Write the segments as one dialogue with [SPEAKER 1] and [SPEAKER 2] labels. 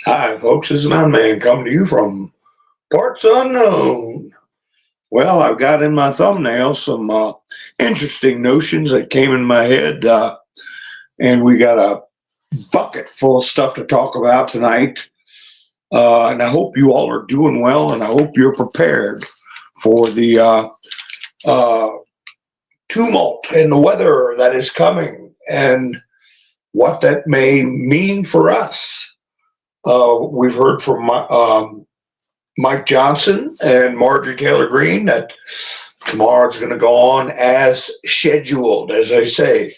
[SPEAKER 1] Hi, folks. This is Mountain Man coming to you from parts unknown. Well, I've got in my thumbnail some interesting notions that came in my head, and we got a bucket full of stuff to talk about tonight. And I hope you all are doing well, and I hope you're prepared for the uh, tumult in the weather that is coming and what that may mean for us. We've heard from Mike Johnson and Marjorie Taylor Greene that tomorrow's going to go on as scheduled, as I say,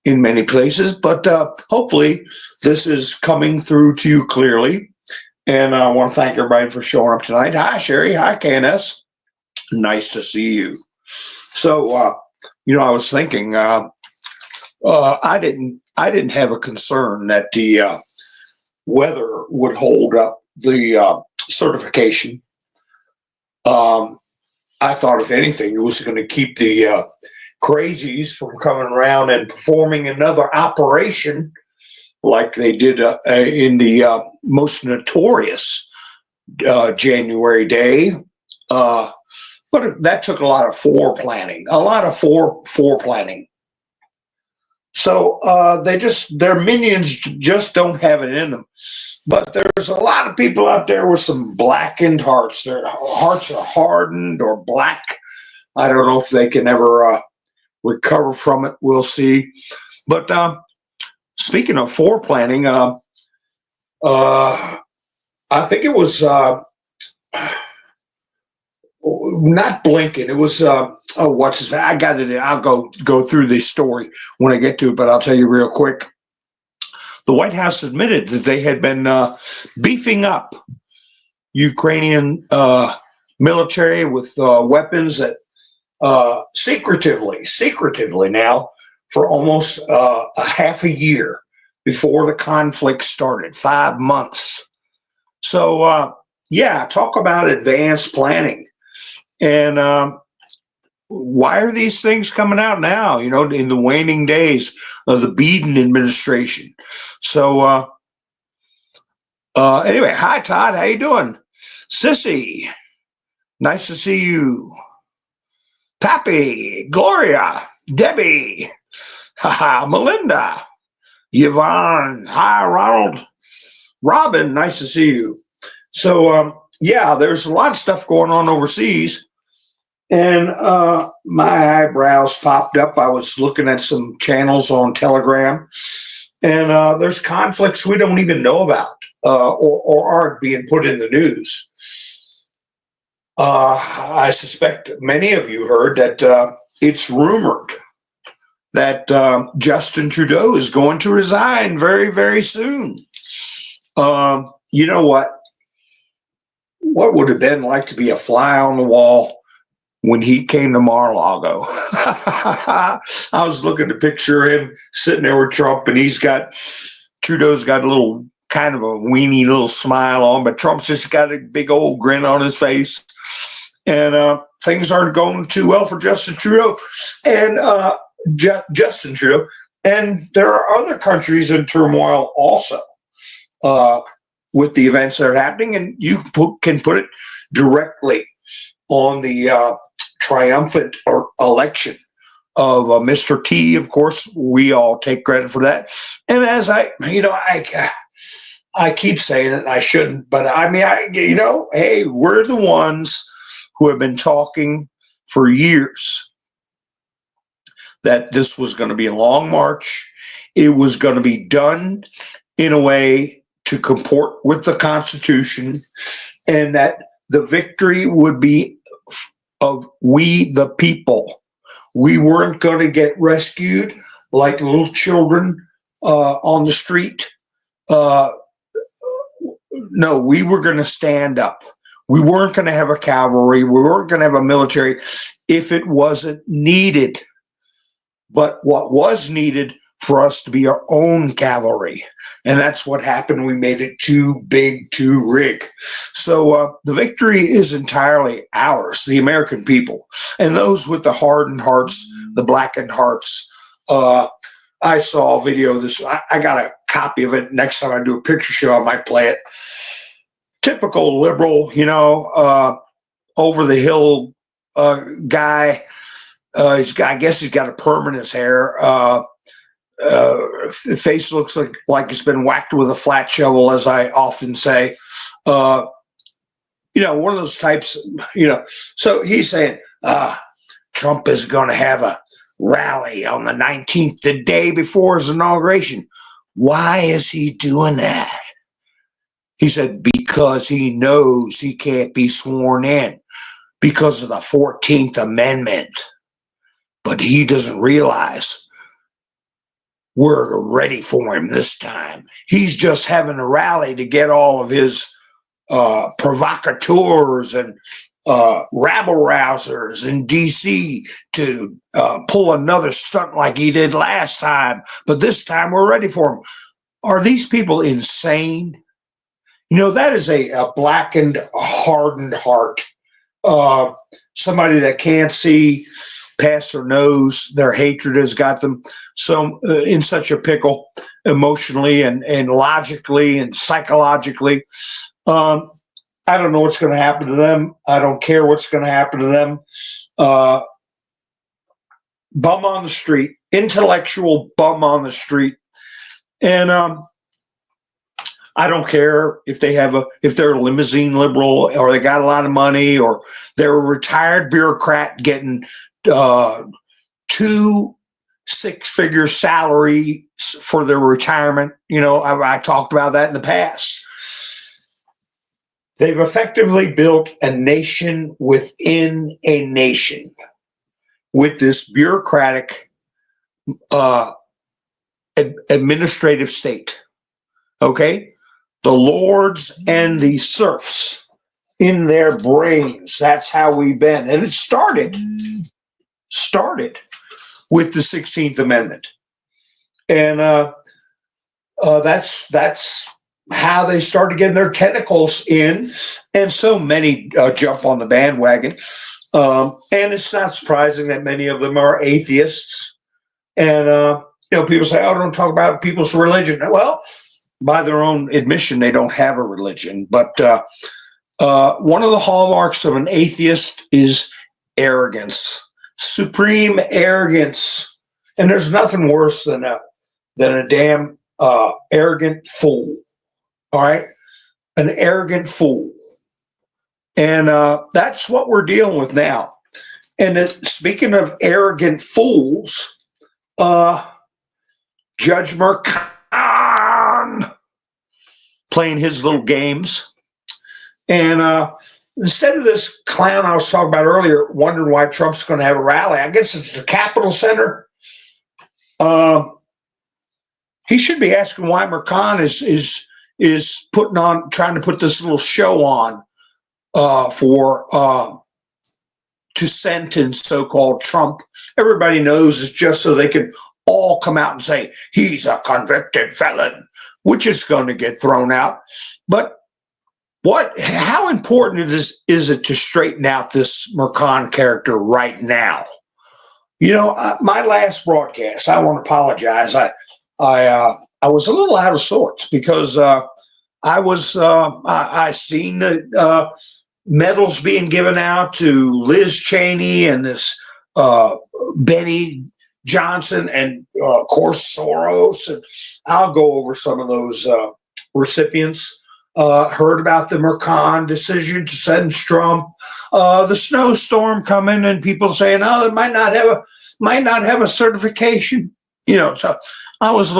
[SPEAKER 1] in many places. But hopefully, this is coming through to you clearly. And I want to thank everybody for showing up tonight. Hi, Sherry. Hi, KNS. Nice to see you. So, I was thinking, I didn't have a concern that the weather would hold up the certification. I thought, if anything, it was going to keep the crazies from coming around and performing another operation like they did in the most notorious January day. But that took a lot of foreplanning, So their minions just don't have it in them. But there's a lot of people out there with some blackened hearts. Their hearts are hardened or black. I don't know if they can ever recover from it. We'll see. But speaking of foreplanning, I think it was not Blinken. It was what's his name? I got it. I'll go through the story when I get to it, but I'll tell you real quick. The White House admitted that they had been beefing up Ukrainian military with weapons that secretively now for almost a half a year before the conflict started, 5 months. So talk about advanced planning. And why are these things coming out now, in the waning days of the Biden administration? So anyway, hi, Todd. How you doing? Sissy, nice to see you. Pappy, Gloria, Debbie, Melinda, Yvonne, hi, Ronald, Robin, nice to see you. So, there's a lot of stuff going on overseas. And my eyebrows popped up. I was looking at some channels on Telegram, and there's conflicts we don't even know about or aren't being put in the news. I suspect many of you heard that it's rumored that Justin Trudeau is going to resign very, very soon. You know what? What would it have been like to be a fly on the wall when he came to Mar-a-Lago? I was looking to picture him sitting there with Trump, and Trudeau's got a little kind of a weenie little smile on, but Trump's just got a big old grin on his face. And things aren't going too well for Justin Trudeau. And Justin Trudeau. And there are other countries in turmoil also with the events that are happening. And you can put it directly on the triumphant election of Mr. T. Of course, we all take credit for that. And as I keep saying it, and I shouldn't, but hey, we're the ones who have been talking for years that this was going to be a long march. It was going to be done in a way to comport with the Constitution, and that the victory would be of we the people. We weren't going to get rescued like little children on the street. No, we were going to stand up. We weren't going to have a cavalry. We weren't going to have a military if it wasn't needed. But what was needed for us to be our own cavalry. And that's what happened. We made it too big, too rig. So the victory is entirely ours, the American people, and those with the hardened hearts, the blackened hearts. I saw a video. I got a copy of it. Next time I do a picture show, I might play it. Typical liberal, over the hill guy. I guess he's got a perm in his hair. Face looks like it's been whacked with a flat shovel, as I often say. One of those types. So he's saying Trump is going to have a rally on the 19th, the day before his inauguration. Why is he doing that? He said because he knows he can't be sworn in because of the 14th Amendment. But he doesn't realize we're ready for him this time. He's just having a rally to get all of his provocateurs and rabble-rousers in D.C. to pull another stunt like he did last time. But this time we're ready for him. Are these people insane? That is a blackened, hardened heart. Somebody that can't see past their nose. Their hatred has got them so in such a pickle, emotionally and logically and psychologically. I don't know what's going to happen to them. I don't care what's going to happen to them. Bum on the street, intellectual bum on the street. And I don't care if they're a limousine liberal or they got a lot of money or they're a retired bureaucrat getting 2 six-figure salary for their retirement. I talked about that in the past. They've effectively built a nation within a nation with this bureaucratic administrative state. Okay? The lords and the serfs in their brains. That's how we've been. And it started with the 16th Amendment. And that's how they started getting their tentacles in. And so many jump on the bandwagon. And it's not surprising that many of them are atheists. And, people say, oh, don't talk about people's religion. Well, by their own admission, they don't have a religion. But one of the hallmarks of an atheist is arrogance, supreme arrogance. And there's nothing worse than a damn arrogant fool. All right? An arrogant fool. And that's what we're dealing with now. And speaking of arrogant fools, Judge Merchan playing his little games. And instead of this clown I was talking about earlier, wondering why Trump's going to have a rally, I guess it's the Capitol Center. He should be asking why Merchan is trying to put this little show on to sentence so-called Trump. Everybody knows it's just so they can all come out and say he's a convicted felon, which is going to get thrown out. But how important is it to straighten out this Merchan character right now? My last broadcast, I want to apologize. I was a little out of sorts because I seen the medals being given out to Liz Cheney and this Benny Johnson and of course Soros, and I'll go over some of those recipients. Heard about the Merchan decision to sentence Trump, the snowstorm coming, and people saying, "Oh, it might not have a certification." So I was a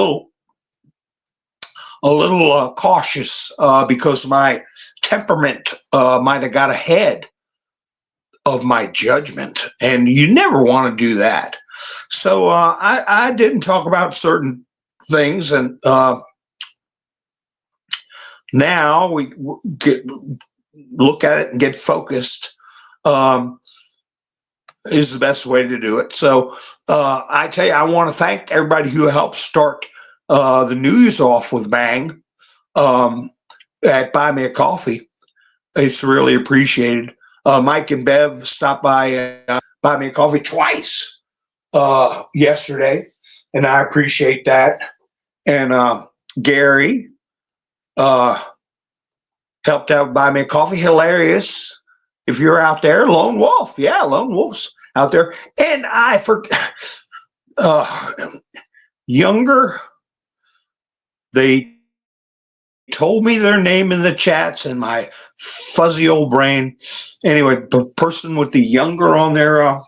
[SPEAKER 1] little cautious because my temperament might have got ahead of my judgment, and you never want to do that. So I didn't talk about certain things, and now we look at it and get focused is the best way to do it. So I tell you, I want to thank everybody who helped start the news off with bang at Buy Me a Coffee. It's really appreciated. Mike and Bev stopped by Buy Me a Coffee twice yesterday, and I appreciate that. And Gary helped out buy me a coffee. Hilarious. If you're out there, Lone Wolf. Yeah, Lone Wolf's out there. And I forgot, Younger, they told me their name in the chats and my fuzzy old brain. Anyway, the person with the Younger on their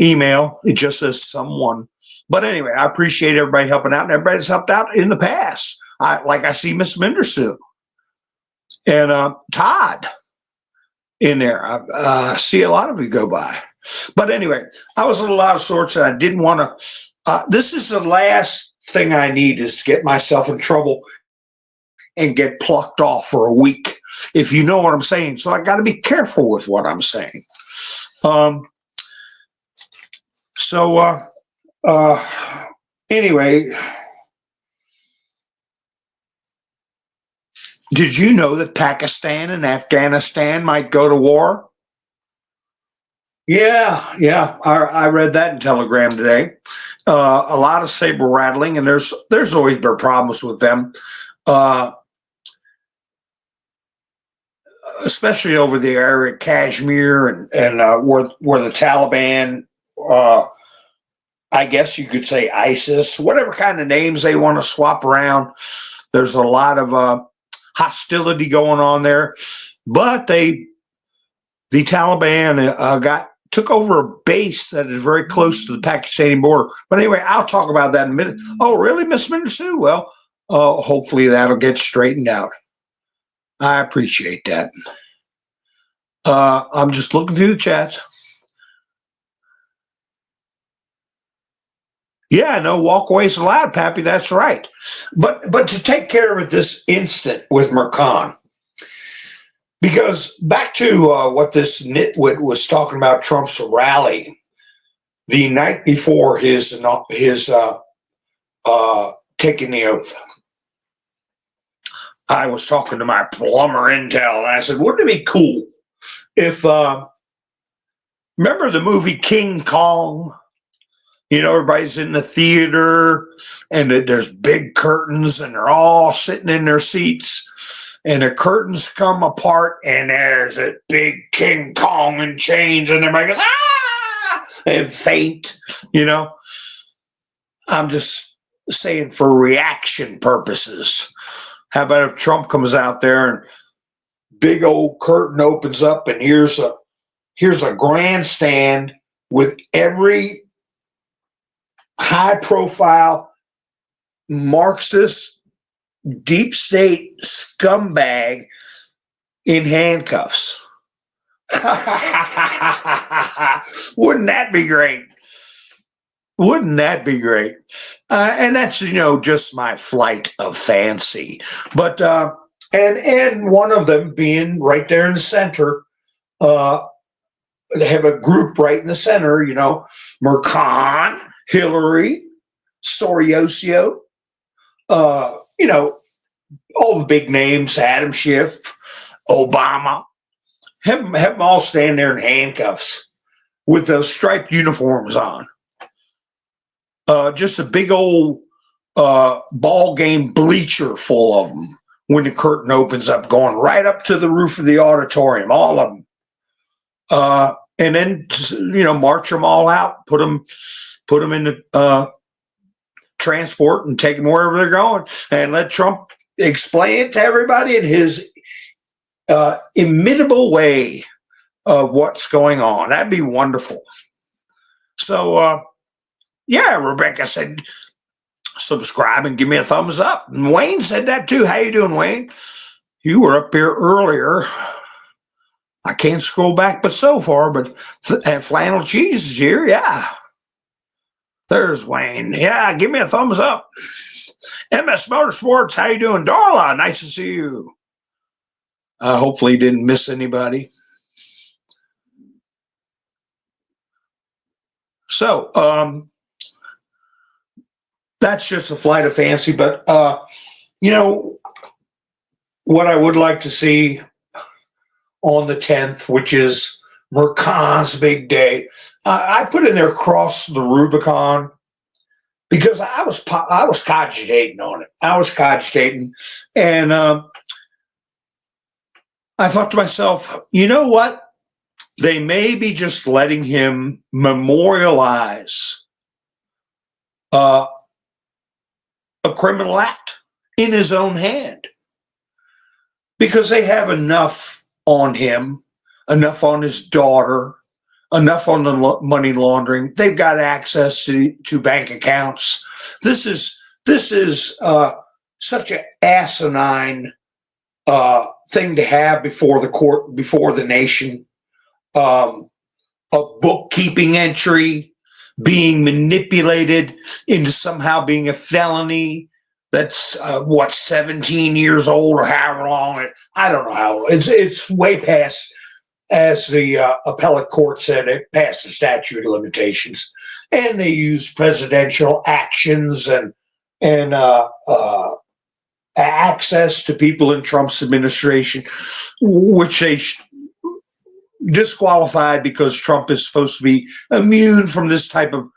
[SPEAKER 1] email, it just says someone. But anyway, I appreciate everybody helping out, and everybody's helped out in the past. I see Miss Mendersu and Todd in there. I see a lot of you go by. But anyway, I was a little out of sorts, and I didn't want to. This is the last thing I need is to get myself in trouble and get plucked off for a week, if you know what I'm saying. So I got to be careful with what I'm saying. Anyway, did you know that Pakistan and Afghanistan might go to war? Yeah, I read that in Telegram today. A lot of saber rattling, and there's always been problems with them, especially over the area of Kashmir and where the Taliban, I guess you could say ISIS, whatever kind of names they want to swap around. There's a lot of hostility going on there, but the Taliban took over a base that is very close to the Pakistani border. But anyway, I'll talk about that in a minute. Oh, really, Miss Mendersu? Well, hopefully that'll get straightened out. I appreciate that. I'm just looking through the chats. Yeah, no walkaways allowed, Pappy. That's right. But to take care of it this instant with Mercan, because back to what this nitwit was talking about Trump's rally the night before his taking the oath. I was talking to my plumber intel, and I said, wouldn't it be cool if, remember the movie King Kong? You know, everybody's in the theater, and there's big curtains, and they're all sitting in their seats, and the curtains come apart, and there's a big King Kong in chains, and everybody goes, ah, and faint, you know. I'm just saying for reaction purposes. How about if Trump comes out there and big old curtain opens up, and here's a grandstand with every high-profile Marxist deep state scumbag in handcuffs. Wouldn't that be great? Wouldn't that be great? And that's, just my flight of fancy. But and one of them being right there in the center, they have a group right in the center, Mercan, Hillary, Soriosio, all the big names, Adam Schiff, Obama. Have them all stand there in handcuffs with those striped uniforms on. Just a big old ball game bleacher full of them when the curtain opens up, going right up to the roof of the auditorium, all of them. And then, march them all out, put them in the transport and take them wherever they're going, and let Trump explain it to everybody in his imitable way of what's going on. That'd be wonderful. So, yeah, Rebecca said, subscribe and give me a thumbs up. And Wayne said that too. How you doing, Wayne? You were up here earlier. I can't scroll back but so far, but and Flannel Cheese is here. Yeah. There's Wayne. Yeah, give me a thumbs up. MS Motorsports, how you doing? Darla, nice to see you. Hopefully didn't miss anybody. So, that's just a flight of fancy, but, what I would like to see on the 10th, which is Mercan's big day, I put in there cross the Rubicon. because I was cogitating on it. I was cogitating, and I thought to myself, you know what? They may be just letting him memorialize a criminal act in his own hand, because they have enough on him, enough on his daughter, enough on the money laundering. They've got access to bank accounts. This is such an asinine thing to have before the court, before the nation. A bookkeeping entry being manipulated into somehow being a felony that's 17 years old or however long. I don't know how. It's way past, as the appellate court said, it passed the statute of limitations. And they use presidential actions and access to people in Trump's administration, which they disqualified because Trump is supposed to be immune from this type of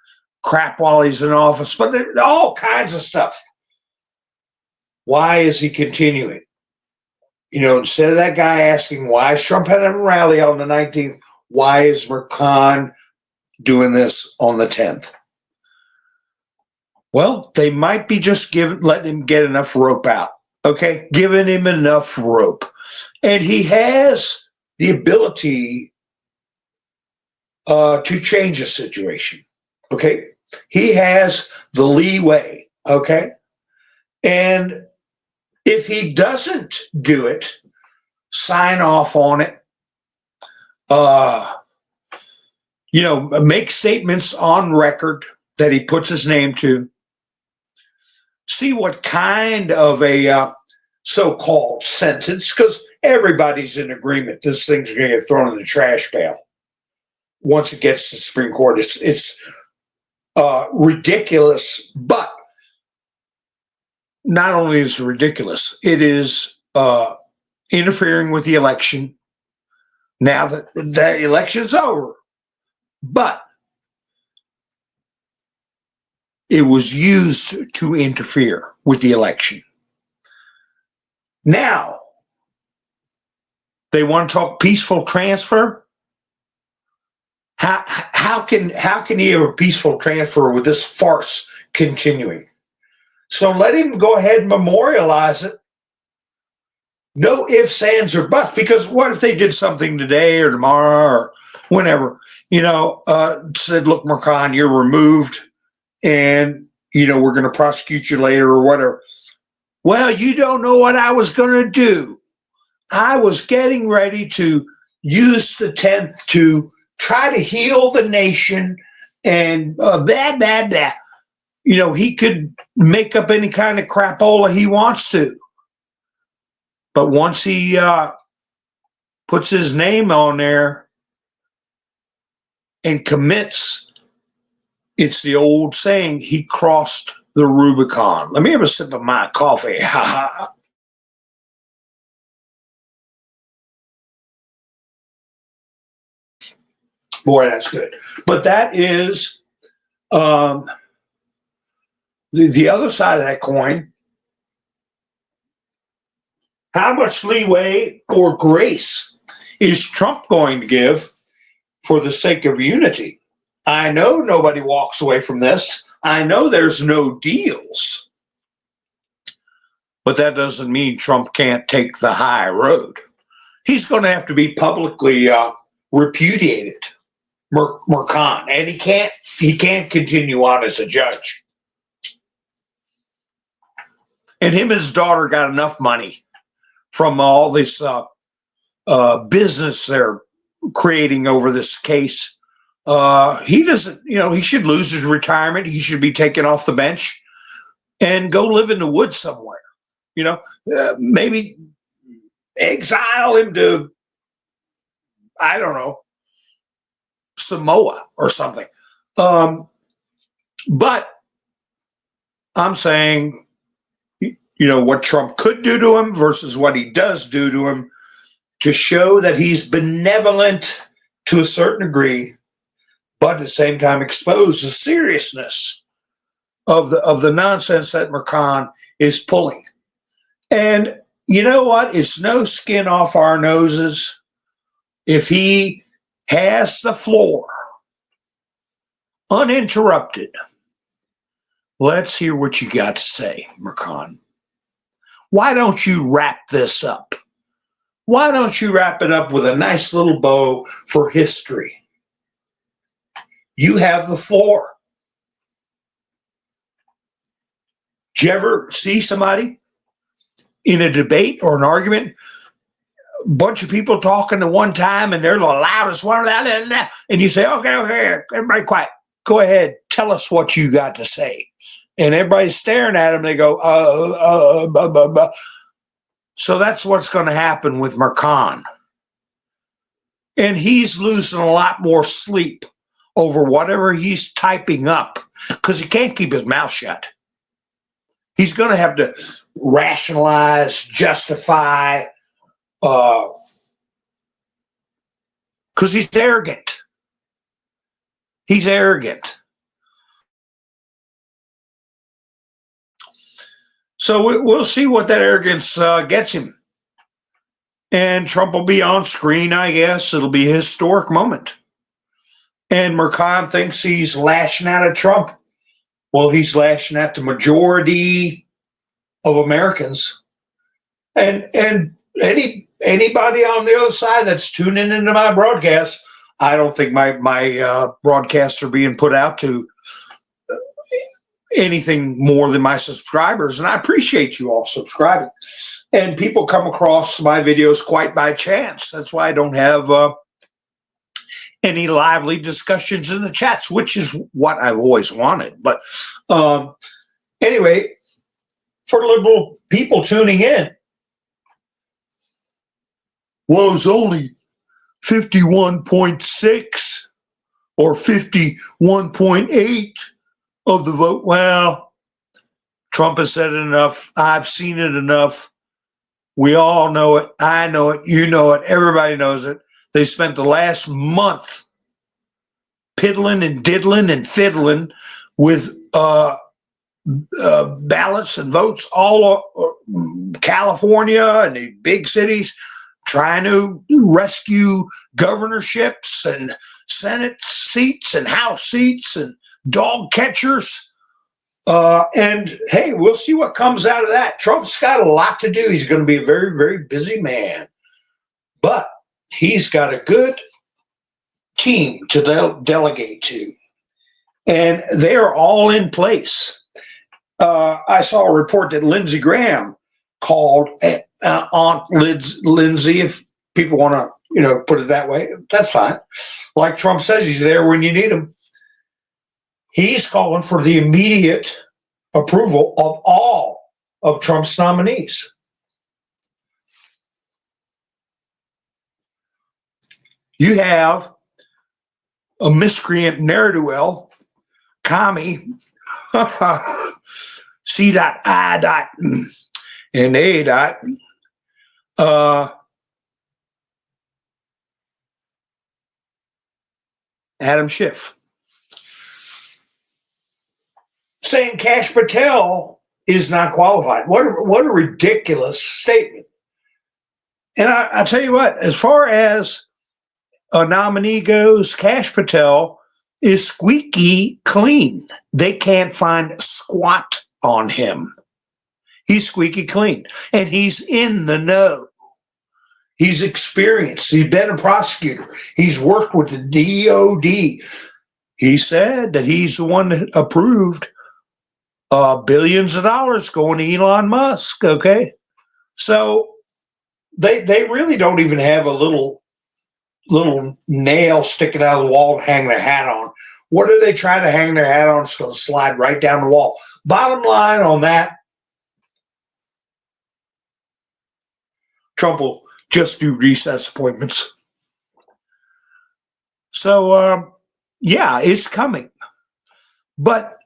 [SPEAKER 1] crap while he's in office. But all kinds of stuff. Why is he continuing? Instead of that guy asking, why is Trump having a rally on the 19th? Why is Mercan doing this on the 10th? Well, they might be just letting him get enough rope out. Okay? Giving him enough rope. And he has the ability to change the situation. Okay? He has the leeway. Okay? And if he doesn't do it, sign off on it, make statements on record that he puts his name to, see what kind of a so-called sentence, because everybody's in agreement this thing's going to get thrown in the trash pail once it gets to the Supreme Court. It's ridiculous, but not only is it ridiculous, it is interfering with the election now that the election's over. But it was used to interfere with the election. Now, they want to talk peaceful transfer? How can you have a peaceful transfer with this farce continuing? So let him go ahead and memorialize it. No ifs, ands, or buts, because what if they did something today or tomorrow or whenever, said, look, Mercan, you're removed and, we're going to prosecute you later or whatever. Well, you don't know what I was going to do. I was getting ready to use the 10th to try to heal the nation and blah, blah, blah. He could make up any kind of crapola he wants to. But once he puts his name on there and commits, it's the old saying, he crossed the Rubicon. Let me have a sip of my coffee. Ha ha. Boy, that's good. But that is the other side of that coin. How much leeway or grace is Trump going to give for the sake of unity? I know nobody walks away from this. I know there's no deals. But that doesn't mean Trump can't take the high road. He's going to have to be publicly repudiated, Mercan, and he can't continue on as a judge. And him and his daughter got enough money from all this business they're creating over this case. He doesn't, he should lose his retirement. He should be taken off the bench and go live in the woods somewhere. Maybe exile him to, I don't know, Samoa or something. But I'm saying, what Trump could do to him versus what he does do to him, to show that he's benevolent to a certain degree, but at the same time expose the seriousness of the nonsense that Mercan is pulling. And you know what? It's no skin off our noses if he has the floor uninterrupted. Let's hear what you got to say, Mercan. Why don't you wrap this up? Why don't you wrap it up with a nice little bow for history? You have the floor. Did you ever see somebody in a debate or an argument, a bunch of people talking at one time and they're the loudest one, and you say, okay, everybody quiet. Go ahead, tell us what you got to say. And everybody's staring at them. They go, blah, blah, blah. So that's what's going to happen with Mercan. And he's losing a lot more sleep over whatever he's typing up because he can't keep his mouth shut. He's going to have to rationalize, justify, because he's arrogant. He's arrogant. So we'll see what that arrogance gets him. And Trump will be on screen, I guess. It'll be a historic moment. And Mercan thinks he's lashing out at Trump. Well, he's lashing at the majority of Americans. And anybody on the other side that's tuning into my broadcast, I don't think my broadcasts are being put out to anything more than my subscribers, and I appreciate you all subscribing. And people come across my videos quite by chance. That's why I don't have any lively discussions in the chats, which is what I've always wanted. But anyway, for liberal people tuning in, well, it's only 51.6 or 51.8 of the vote. Well, Trump has said it enough. I've seen it enough. We all know it. I know it. You know it. Everybody knows it. They spent the last month piddling and diddling and fiddling with ballots and votes all California and the big cities, trying to rescue governorships and Senate seats and House seats and dog catchers. And hey, we'll see what comes out of that. Trump's got a lot to do. He's going to be a very, very busy man. But he's got a good team to delegate to. And they're all in place. I saw a report that Lindsey Graham called Aunt Lindsey, if people want to, put it that way. That's fine. Like Trump says, he's there when you need him. He's calling for the immediate approval of all of Trump's nominees. You have a miscreant ne'er-do-well, commie, C.I. and A. Adam Schiff, saying Kash Patel is not qualified. What a ridiculous statement. And I tell you what, as far as a nominee goes, Kash Patel is squeaky clean. They can't find squat on him. He's squeaky clean, and he's in the know. He's experienced. He's been a prosecutor. He's worked with the DOD. He said that he's the one that approved billions of dollars going to Elon Musk. Okay, so they really don't even have a little nail sticking out of the wall to hang their hat on. What are they trying to hang their hat on? It's going to slide right down the wall. Bottom line on that, Trump will just do recess appointments. So, yeah, it's coming. But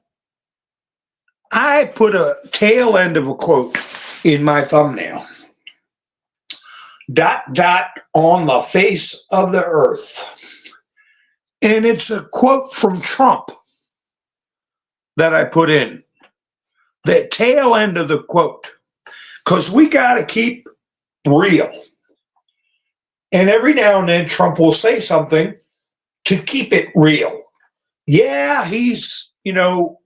[SPEAKER 1] I put a tail end of a quote in my thumbnail. ... on the face of the earth. And it's a quote from Trump that I put in. the tail end of the quote, because we got to keep real. And every now and then Trump will say something to keep it real. Yeah, he's, he'll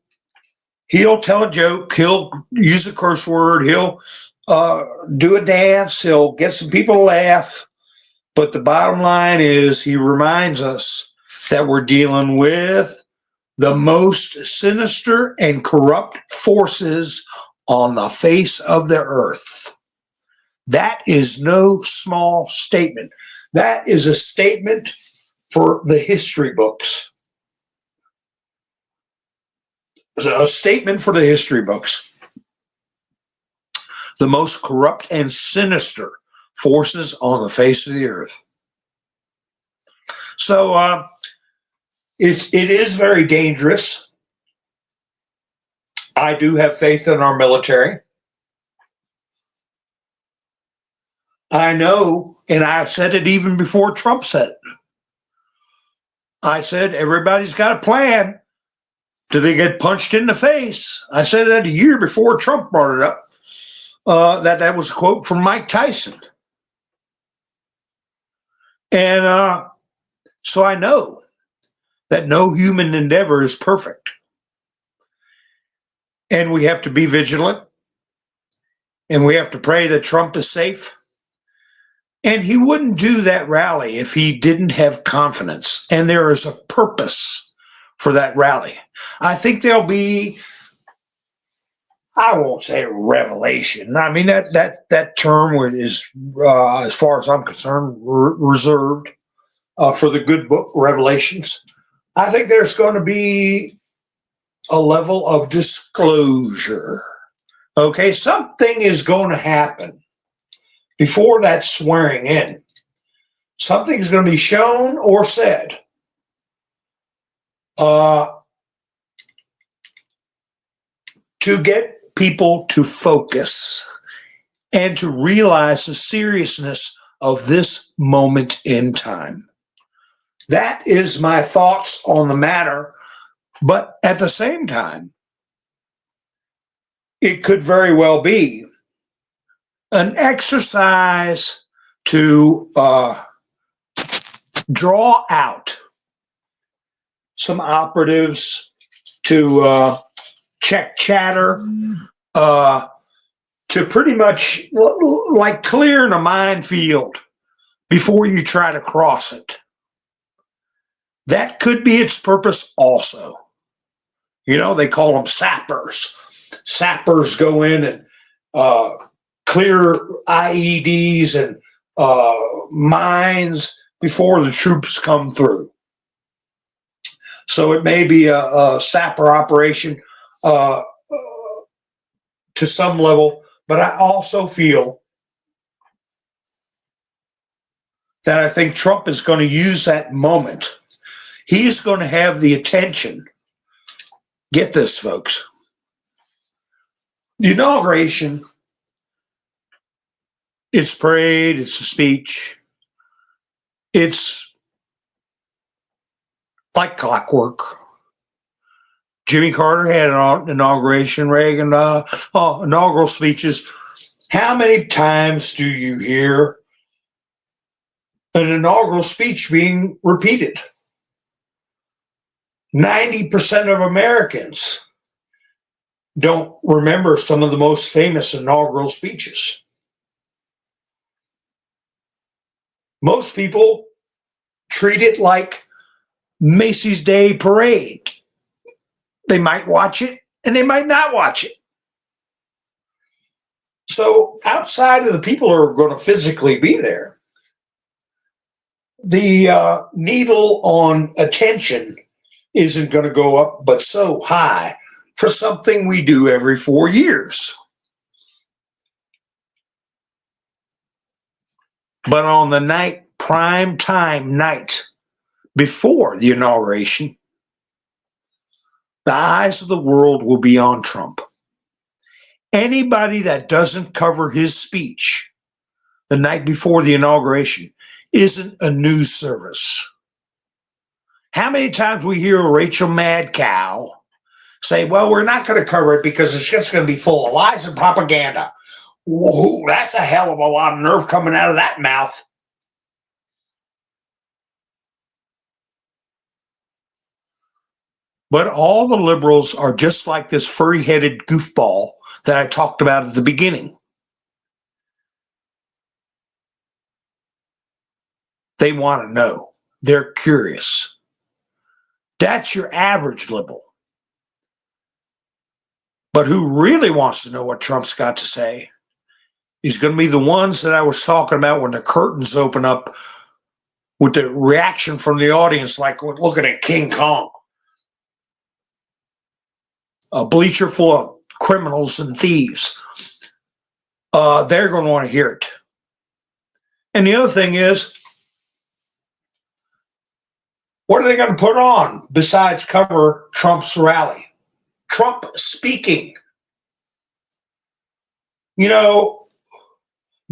[SPEAKER 1] tell a joke, he'll use a curse word, he'll do a dance, he'll get some people to laugh. But the bottom line is he reminds us that we're dealing with the most sinister and corrupt forces on the face of the earth. That is no small statement. That is a statement for the history books. A statement for the history books. The most corrupt and sinister forces on the face of the earth. So it is very dangerous. I do have faith in our military. I know, and I said it even before Trump said it. I said, everybody's got a plan. Do they get punched in the face? I said that a year before Trump brought it up. That was a quote from Mike Tyson. And so I know that no human endeavor is perfect. And we have to be vigilant. And we have to pray that Trump is safe. And he wouldn't do that rally if he didn't have confidence. And there is a purpose for that rally. I think there'll be, I won't say revelation. I mean, that term is, as far as I'm concerned, reserved for the good book, Revelations. I think there's going to be a level of disclosure. Okay, something is going to happen before that swearing in. Something's going to be shown or said. To get people to focus and to realize the seriousness of this moment in time. That is my thoughts on the matter. But at the same time, it could very well be an exercise to draw out some operatives, to check chatter, to pretty much like clearing a minefield before you try to cross it. That could be its purpose also. They call them sappers. Sappers go in and clear IEDs and mines before the troops come through. So it may be a sapper operation to some level, but I also feel that I think Trump is going to use that moment. He's going to have the attention. Get this, folks. The inauguration, it's parade, it's a speech. It's like clockwork. Jimmy Carter had an inauguration, Reagan, inaugural speeches. How many times do you hear an inaugural speech being repeated? 90% of Americans don't remember some of the most famous inaugural speeches. Most people treat it like Macy's Day Parade. They might watch it and they might not watch it. So outside of the people who are going to physically be there, the needle on attention isn't going to go up but so high for something we do every 4 years. But on the night, prime time night before the inauguration, the eyes of the world will be on Trump. Anybody that doesn't cover his speech the night before the inauguration isn't a news service. How many times we hear Rachel Madcow say, well, we're not going to cover it because it's just going to be full of lies and propaganda. Whoa, that's a hell of a lot of nerve coming out of that mouth. But all the liberals are just like this furry-headed goofball that I talked about at the beginning. They want to know. They're curious. That's your average liberal. But who really wants to know what Trump's got to say is going to be the ones that I was talking about when the curtains open up with the reaction from the audience, like looking at King Kong. A bleacher full of criminals and thieves. They're going to want to hear it. And the other thing is, what are they going to put on besides cover Trump's rally? Trump speaking.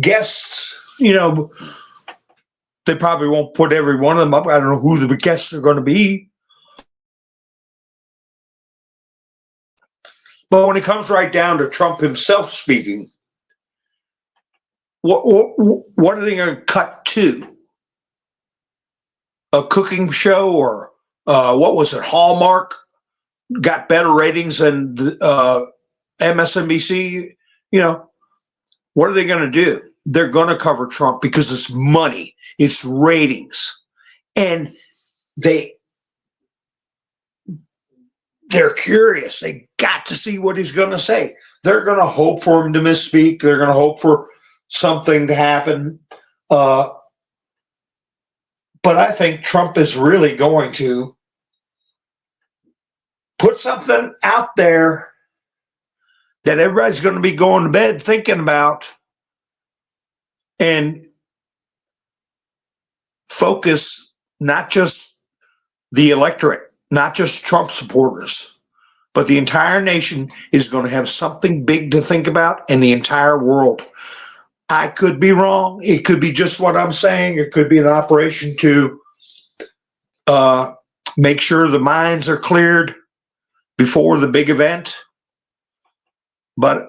[SPEAKER 1] Guests, they probably won't put every one of them up. I don't know who the guests are going to be. But when it comes right down to Trump himself speaking, what are they going to cut to? A cooking show, or what was it? Hallmark got better ratings than MSNBC. What are they going to do? They're going to cover Trump because it's money, it's ratings, and they're curious. They got to see what he's going to say. They're going to hope for him to misspeak. They're going to hope for something to happen. But I think Trump is really going to put something out there that everybody's going to be going to bed thinking about, and focus not just the electorate, not just Trump supporters, but the entire nation is going to have something big to think about, and the entire world. I could be wrong. It could be just what I'm saying. It could be an operation to make sure the minds are cleared before the big event. But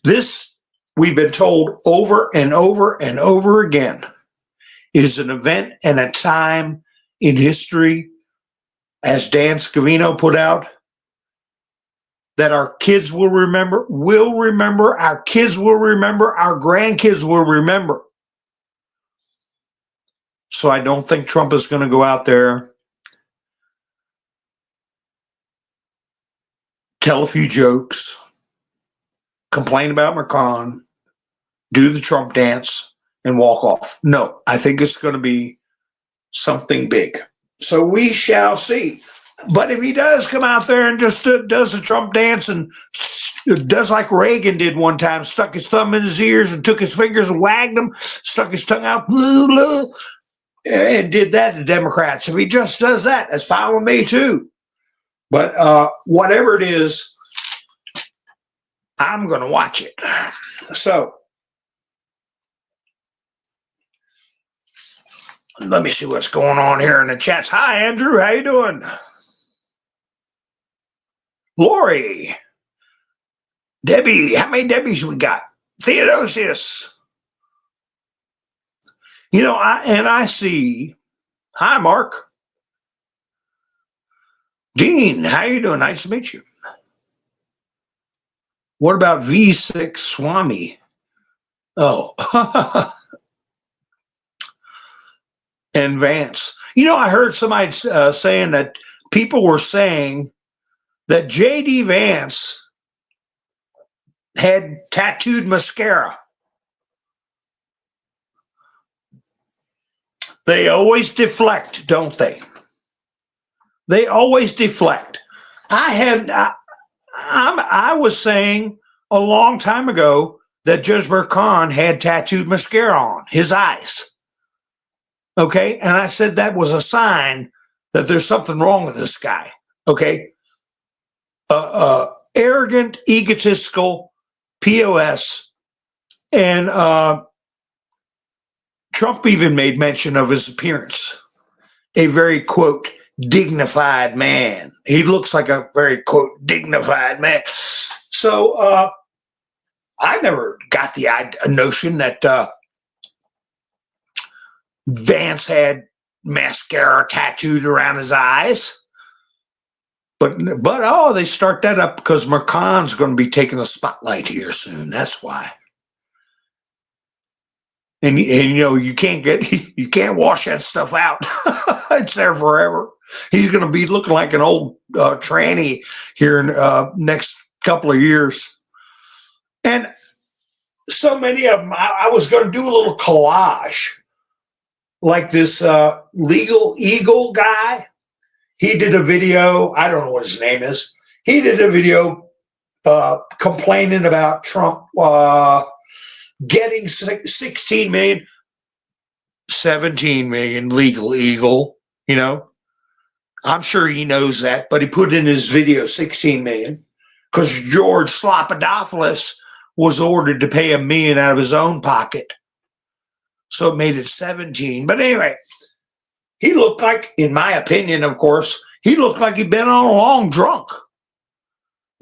[SPEAKER 1] this, we've been told over and over and over again, is an event and a time in history, as Dan Scavino put out, that our kids will remember, our kids will remember, our grandkids will remember. So I don't think Trump is going to go out there, tell a few jokes, complain about Macron, do the Trump dance, and walk off. No, I think it's going to be something big. So we shall see. But if he does come out there and just does the Trump dance and does like Reagan did one time, stuck his thumb in his ears and took his fingers and wagged them, stuck his tongue out, blah, blah, and did that to Democrats. If he just does that, that's fine with me too. But whatever it is, I'm going to watch it. So let me see what's going on here in the chats. Hi, Andrew. How you doing? Lori. Debbie. How many Debbies we got? Theodosius. I see. Hi, Mark. Dean, how you doing? Nice to meet you. What about V6 Swami? Oh. And Vance. I heard somebody saying that people were saying that J.D. Vance had tattooed mascara. They always deflect, don't they? They always deflect. I was saying a long time ago that Judge Burkhan had tattooed mascara on his eyes. Okay, and I said that was a sign that there's something wrong with this guy. Okay, arrogant, egotistical, POS, and Trump even made mention of his appearance. A very, quote, dignified man. He looks like a very, quote, dignified man. So I never got the notion that Vance had mascara tattooed around his eyes. But oh, they start that up because McConn's going to be taking the spotlight here soon. That's why. And you know, you can't wash that stuff out. It's there forever. He's going to be looking like an old tranny here in next couple of years. And so many of them, I was going to do a little collage, like this Legal Eagle guy. He did a video. I don't know what his name is. He did a video complaining about Trump getting 16 million, 17 million Legal Eagle. You know, I'm sure he knows that, but he put in his video 16 million because George Slopadopoulos was ordered to pay $1 million out of his own pocket. So it made it 17. But anyway, he looked like, in my opinion, of course, he looked like he'd been on a long drunk.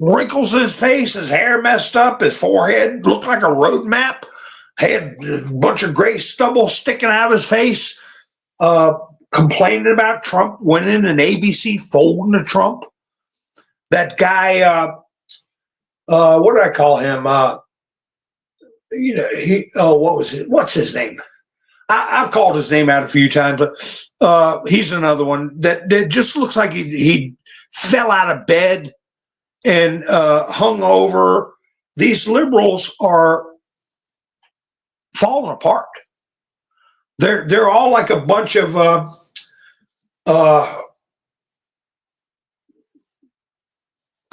[SPEAKER 1] Wrinkles in his face, his hair messed up, his forehead looked like a road map, had a bunch of gray stubble sticking out of his face, complaining about Trump winning an ABC folding to Trump. That guy, what did I call him? You know, what was it? What's his name? I've called his name out a few times, but he's another one that just looks like he fell out of bed and hung over. These liberals are falling apart. They're all like a bunch of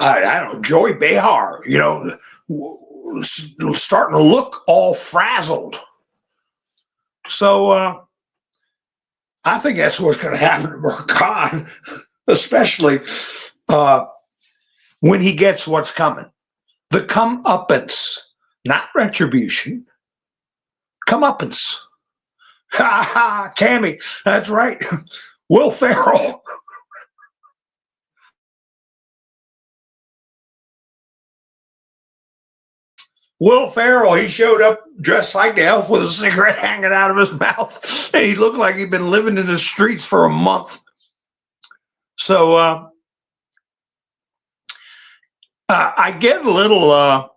[SPEAKER 1] I don't know, Joey Behar, you know, starting to look all frazzled. So I think that's what's going to happen to McConnell, especially when he gets what's coming. The comeuppance, not retribution. Comeuppance. Ha ha, Tammy, that's right. Will Ferrell. Will Ferrell, he showed up dressed like the elf with a cigarette hanging out of his mouth. And he looked like he'd been living in the streets for a month. So I get a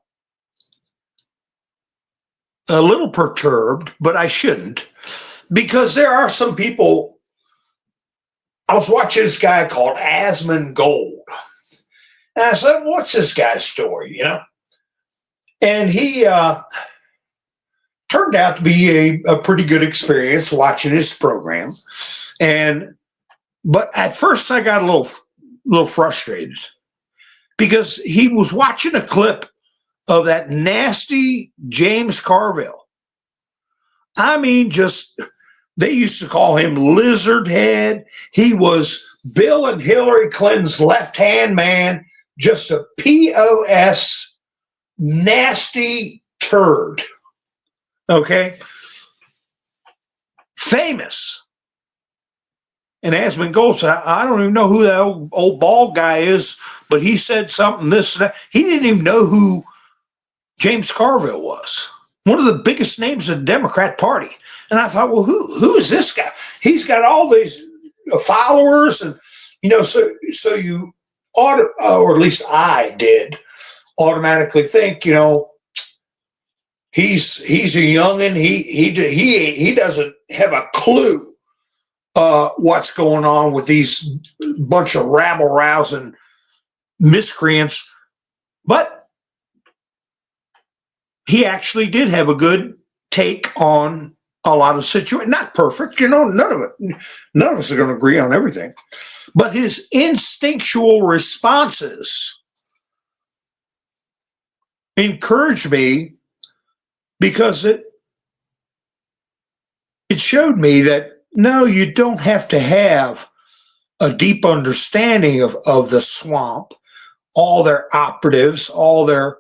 [SPEAKER 1] little perturbed, but I shouldn't, because there are some people. I was watching this guy called Asmund Gold. And I said, what's this guy's story, you know? And he turned out to be a pretty good experience watching his program. But at first I got a little frustrated because he was watching a clip of that nasty James Carville. I mean, they used to call him Lizard Head. He was Bill and Hillary Clinton's left-hand man, just a POS nasty turd. Okay? Famous. And Asmund Gold said, I don't even know who that old bald guy is, but he said something, this and that. He didn't even know who James Carville was. One of the biggest names in the Democrat Party. And I thought, well, who is this guy? He's got all these followers, and you know, so you ought, or at least I did, automatically think, you know, he's a youngin'. He doesn't have a clue what's going on with these bunch of rabble-rousing miscreants. But he actually did have a good take on a lot of situations. Not perfect, you know, none of us are going to agree on everything. But his instinctual responses encouraged me, because it showed me that no, you don't have to have a deep understanding of the swamp, all their operatives, all their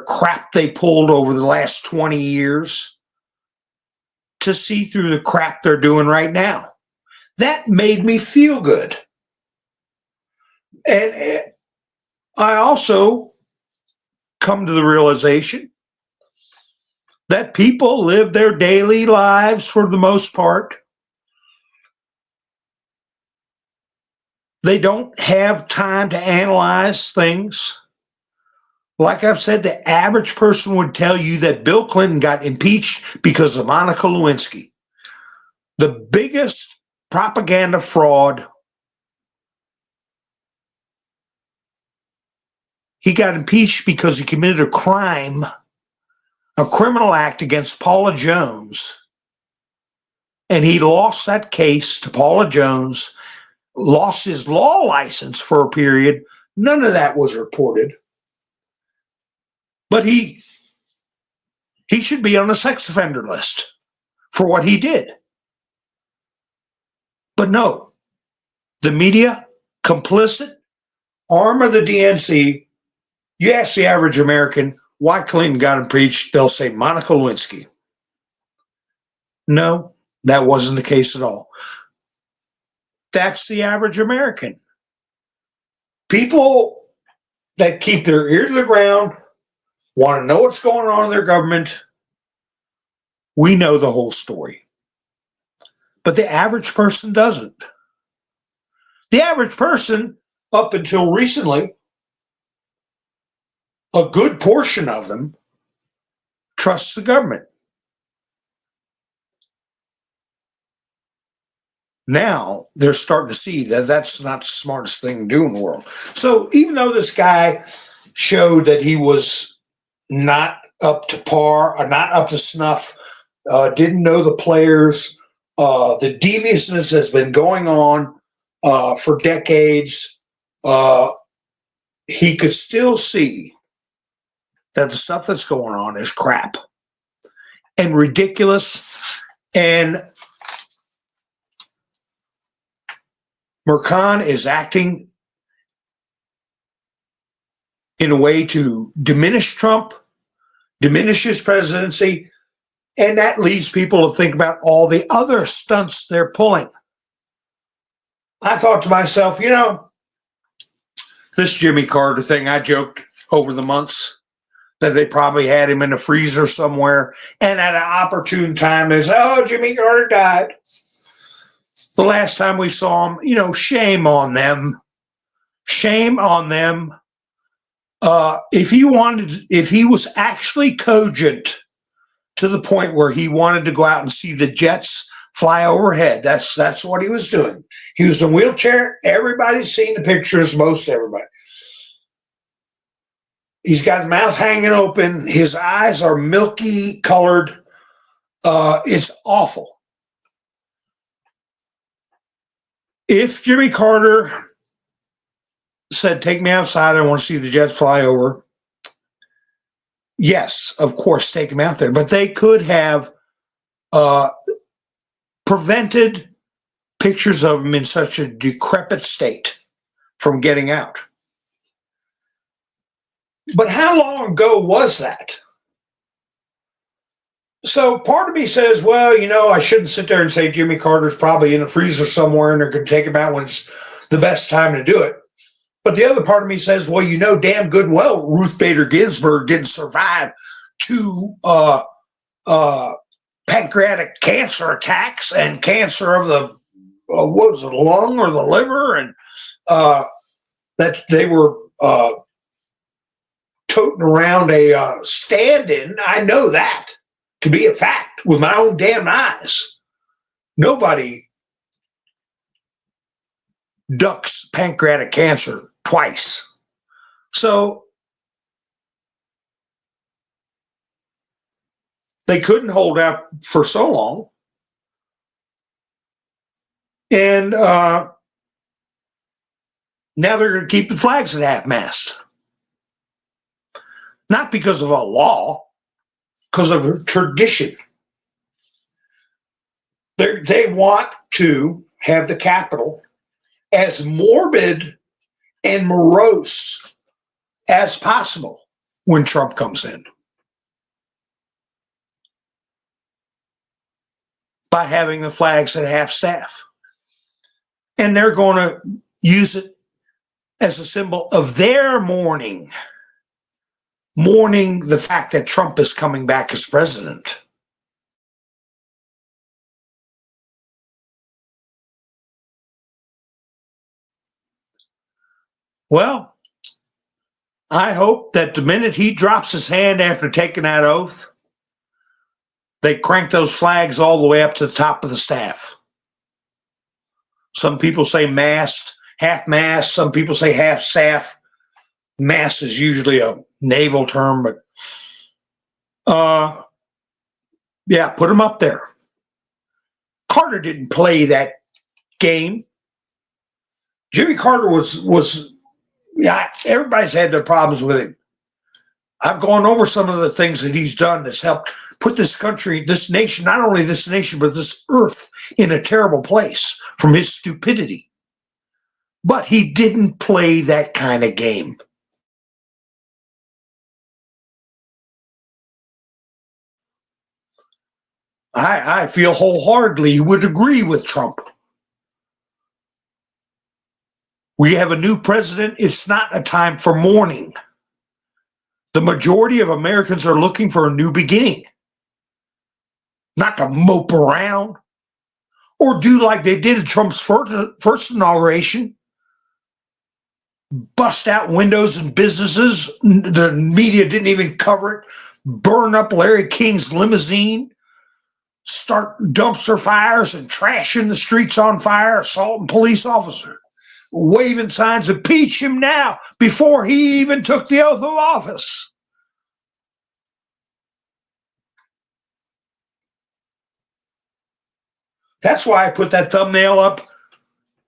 [SPEAKER 1] crap they pulled over the last 20 years to see through the crap they're doing right now. That made me feel good. And I also come to the realization that people live their daily lives for the most part. They don't have time to analyze things. Like I've said, the average person would tell you that Bill Clinton got impeached because of Monica Lewinsky. The biggest propaganda fraud. He got impeached because he committed a crime, a criminal act against Paula Jones. And he lost that case to Paula Jones, lost his law license for a period. None of that was reported. But he should be on the sex offender list for what he did. But no, the media, complicit, arm of the DNC. You ask the average American why Clinton got impeached, they'll say Monica Lewinsky. No, that wasn't the case at all. That's the average American. People that keep their ear to the ground, want to know what's going on in their government, we know the whole story. But the average person doesn't. The average person, up until recently, a good portion of them trusts the government. Now they're starting to see that that's not the smartest thing to do in the world. So even though this guy showed that he was not up to par, or not up to snuff, didn't know the players, the deviousness has been going on for decades. He could still see that the stuff that's going on is crap and ridiculous. And Mercan is acting in a way to diminish Trump, diminish his presidency, and that leads people to think about all the other stunts they're pulling. I thought to myself, this Jimmy Carter thing, I joked over the months that they probably had him in a freezer somewhere, and at an opportune time, they say, oh, Jimmy Carter died. The last time we saw him, shame on them. Shame on them. If he was actually cogent to the point where he wanted to go out and see the jets fly overhead, that's what he was doing. He was in a wheelchair. Everybody's seen the pictures, most everybody. He's got his mouth hanging open. His eyes are milky colored. It's awful. If Jimmy Carter said, take me outside, I want to see the jets fly over, yes, of course, take him out there. But they could have prevented pictures of him in such a decrepit state from getting out. But how long ago was that? So part of me says, well, I shouldn't sit there and say Jimmy Carter's probably in a freezer somewhere and they're going to take him out when it's the best time to do it. But the other part of me says, well, damn good and well, Ruth Bader Ginsburg didn't survive 2 pancreatic cancer attacks and cancer of the, what was it, the lung or the liver, and that they were toting around a stand-in. I know that to be a fact with my own damn eyes. Nobody ducks pancreatic cancer twice. So they couldn't hold out for so long. And now they're going to keep the flags at half-mast. Not because of a law, because of a tradition. They want to have the Capitol as morbid and morose as possible when Trump comes in, by having the flags at half staff. And they're going to use it as a symbol of their mourning the fact that Trump is coming back as president. Well, I hope that the minute he drops his hand after taking that oath, they crank those flags all the way up to the top of the staff. Some people say mast, half mast. Some people say half staff. Mast is usually a naval term, but yeah, put them up there. Carter didn't play that game. Jimmy Carter was yeah, everybody's had their problems with him. I've gone over some of the things that he's done that's helped put this country, this nation, not only this nation, but this earth in a terrible place from his stupidity. But he didn't play that kind of game. I feel wholeheartedly he would agree with Trump. We have a new president. It's not a time for mourning. The majority of Americans are looking for a new beginning, not to mope around or do like they did at Trump's first inauguration, bust out windows and businesses. The media didn't even cover it. Burn up Larry King's limousine, start dumpster fires and trashing the streets on fire, assaulting police officers, waving signs, impeach him now, before he even took the oath of office. That's why I put that thumbnail up.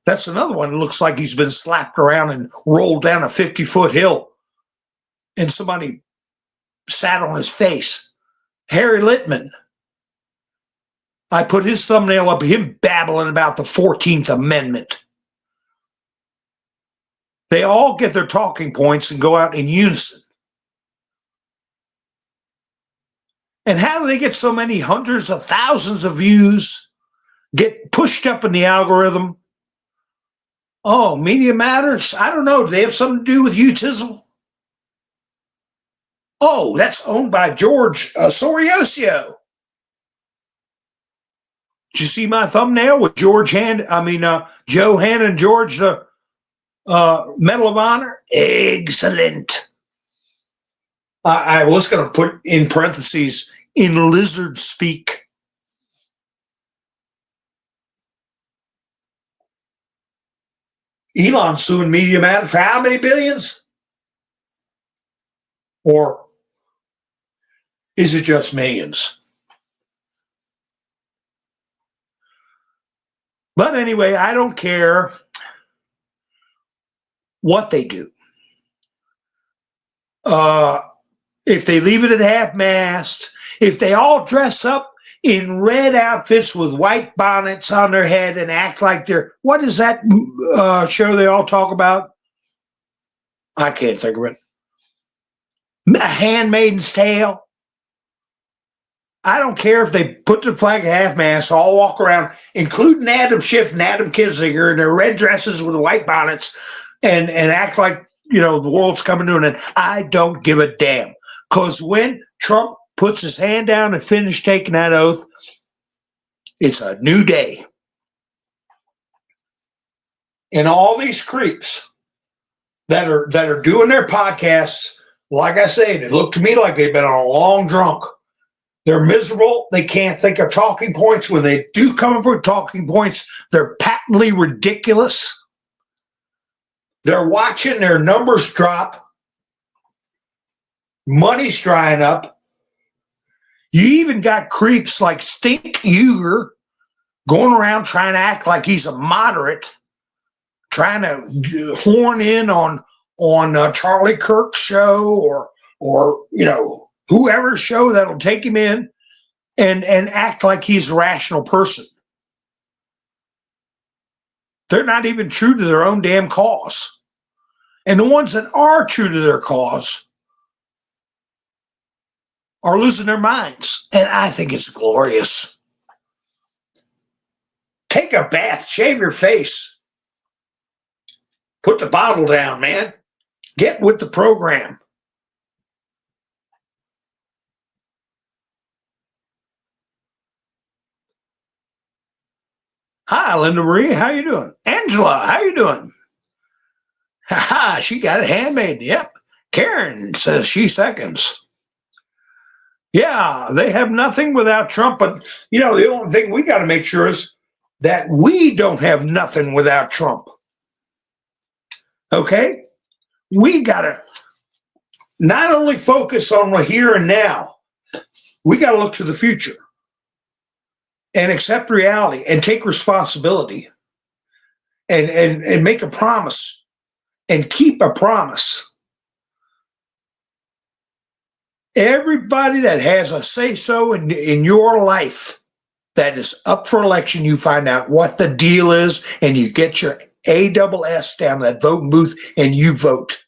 [SPEAKER 1] That's another one that looks like he's been slapped around and rolled down a 50-foot hill and somebody sat on his face. Harry Littman. I put his thumbnail up, him babbling about the 14th Amendment. They all get their talking points and go out in unison. And how do they get so many hundreds of thousands of views, get pushed up in the algorithm? Oh, Media Matters? I don't know. Do they have something to do with UTISL? Oh, that's owned by George Soriosio. Did you see my thumbnail with Joe Hand and George, the Medal of Honor? Excellent. I was going to put in parentheses, in lizard speak. Elon suing Media Matters for how many billions? Or is it just millions? But anyway, I don't care what they do. If they leave it at half-mast, if they all dress up in red outfits with white bonnets on their head and act like they're, what is that show they all talk about? I can't think of it. A Handmaid's Tale. I don't care if they put the flag at half-mast, all walk around, including Adam Schiff and Adam Kinzinger in their red dresses with white bonnets and act like, you know, the world's coming to an end. I don't give a damn. Because when Trump puts his hand down and finishes taking that oath, it's a new day. And all these creeps that are doing their podcasts, like I say, they look to me like they've been on a long drunk. They're miserable. They can't think of talking points. When they do come up with talking points, they're patently ridiculous. They're watching their numbers drop. Money's drying up. You even got creeps like Stink Uger going around trying to act like he's a moderate, trying to horn in on Charlie Kirk's show or you know, whoever's show that'll take him in and act like he's a rational person. They're not even true to their own damn cause. And the ones that are true to their cause are losing their minds. And I think it's glorious. Take a bath, shave your face. Put the bottle down, man. Get with the program. Hi, Linda Marie. How you doing? Angela, how you doing? Ha ha, she got it handmade. Yep. Karen says she seconds. Yeah, they have nothing without Trump. But, the only thing we got to make sure is that we don't have nothing without Trump. Okay? We got to not only focus on the here and now, we got to look to the future and accept reality and take responsibility and make a promise and keep a promise. Everybody that has a say-so in your life that is up for election, you find out what the deal is and you get your ASS down that voting booth and you vote.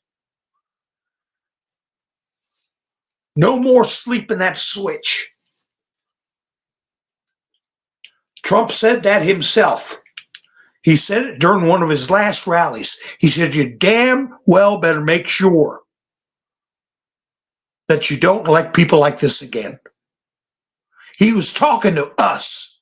[SPEAKER 1] No more sleeping that switch. Trump said that himself. He said it during one of his last rallies. He said, you damn well better make sure that you don't elect people like this again. He was talking to us.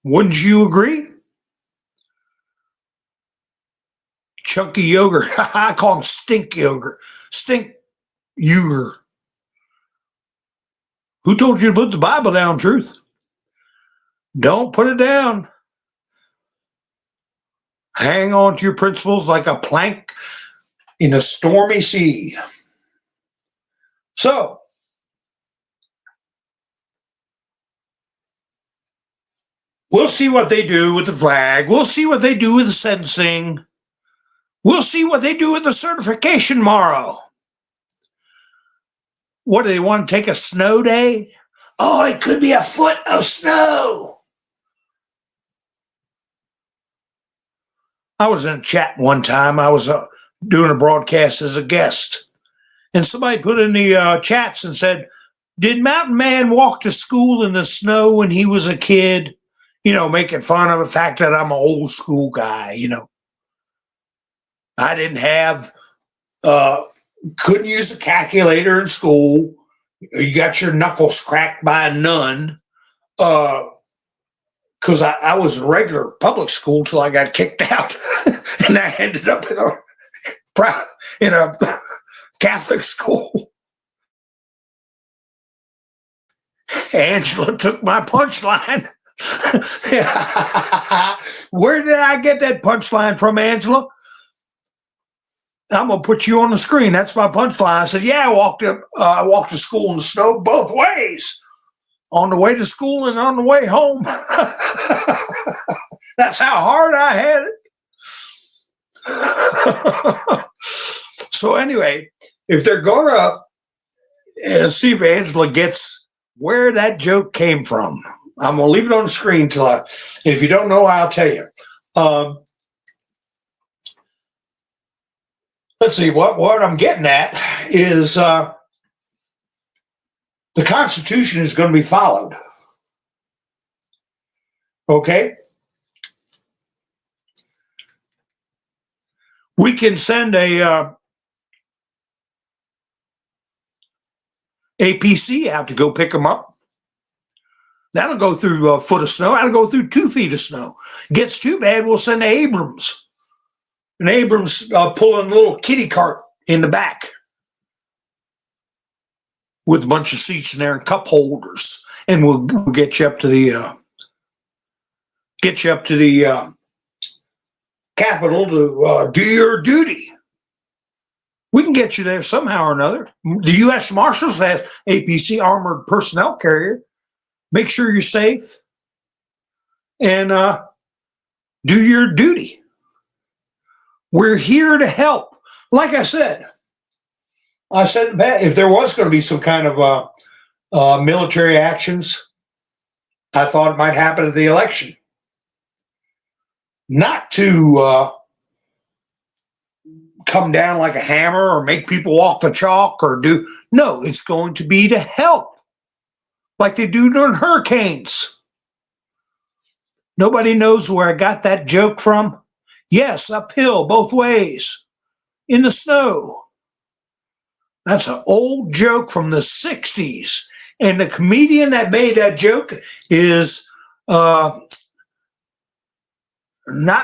[SPEAKER 1] Wouldn't you agree? Chunky yogurt. I call him stink yogurt. Stink yogurt. Who told you to put the Bible down, Truth? Don't put it down. Hang on to your principles like a plank in a stormy sea. So, we'll see what they do with the flag. We'll see what they do with the sentencing. We'll see what they do with the certification tomorrow. What, do they want to take a snow day? Oh, it could be a foot of snow. I was in a chat one time. I was doing a broadcast as a guest. And somebody put in the chats and said, did Mountain Man walk to school in the snow when he was a kid? Making fun of the fact that I'm an old school guy, I didn't have, couldn't use a calculator in school. You got your knuckles cracked by a nun. Because I was in regular public school till I got kicked out. And I ended up in a Catholic school. Angela took my punchline. Where did I get that punchline from, Angela? I'm gonna put you on the screen. That's my punchline. I said, yeah, I walked to school in the snow both ways. On the way to school and on the way home. That's how hard I had it. So anyway, if they're going to see if Angela gets where that joke came from, I'm going to leave it on the screen if you don't know, I'll tell you. Let's see, what I'm getting at is the Constitution is going to be followed. Okay? We can send a APC out to go pick them up. That'll go through a foot of snow. That'll go through 2 feet of snow. Gets too bad, we'll send Abrams. And Abrams pulling a little kitty cart in the back with a bunch of seats in there and cup holders, and we'll get you up to the Capitol to do your duty. We can get you there somehow or another. The U.S. Marshals has APC, armored personnel carrier. Make sure you're safe and do your duty. We're here to help. Like I said if there was going to be some kind of military actions, I thought it might happen at the election. Not to come down like a hammer or make people walk the chalk or no, it's going to be to help. like they do during hurricanes. Nobody knows where I got that joke from. Yes, uphill both ways in the snow. That's an old joke from the 60s. And the comedian that made that joke is not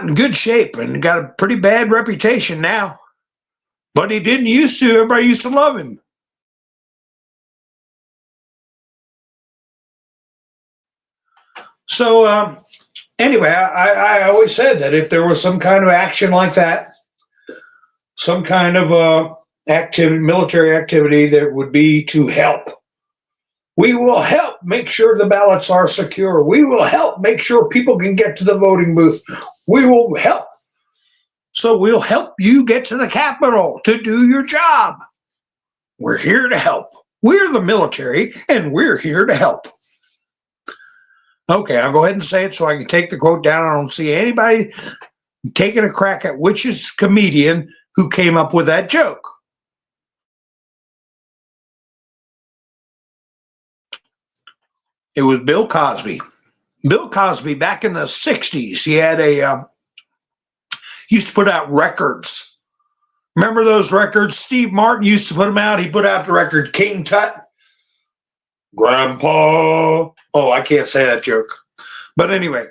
[SPEAKER 1] in good shape and got a pretty bad reputation now. But he didn't used to. Everybody used to love him. So anyway, I always said that if there was some kind of action like that, some kind of military activity that would be to help. We will help make sure the ballots are secure. We will help make sure people can get to the voting booth. We will help. So we'll help you get to the Capitol to do your job. We're here to help. We're the military, and we're here to help. Okay, I'll go ahead and say it so I can take the quote down. I don't see anybody taking a crack at which is comedian who came up with that joke. It was Bill Cosby. Bill Cosby, back in the 60s, he had used to put out records. Remember those records? Steve Martin used to put them out. He put out the record King Tut. Grandpa. Oh, I can't say that joke. But anyway,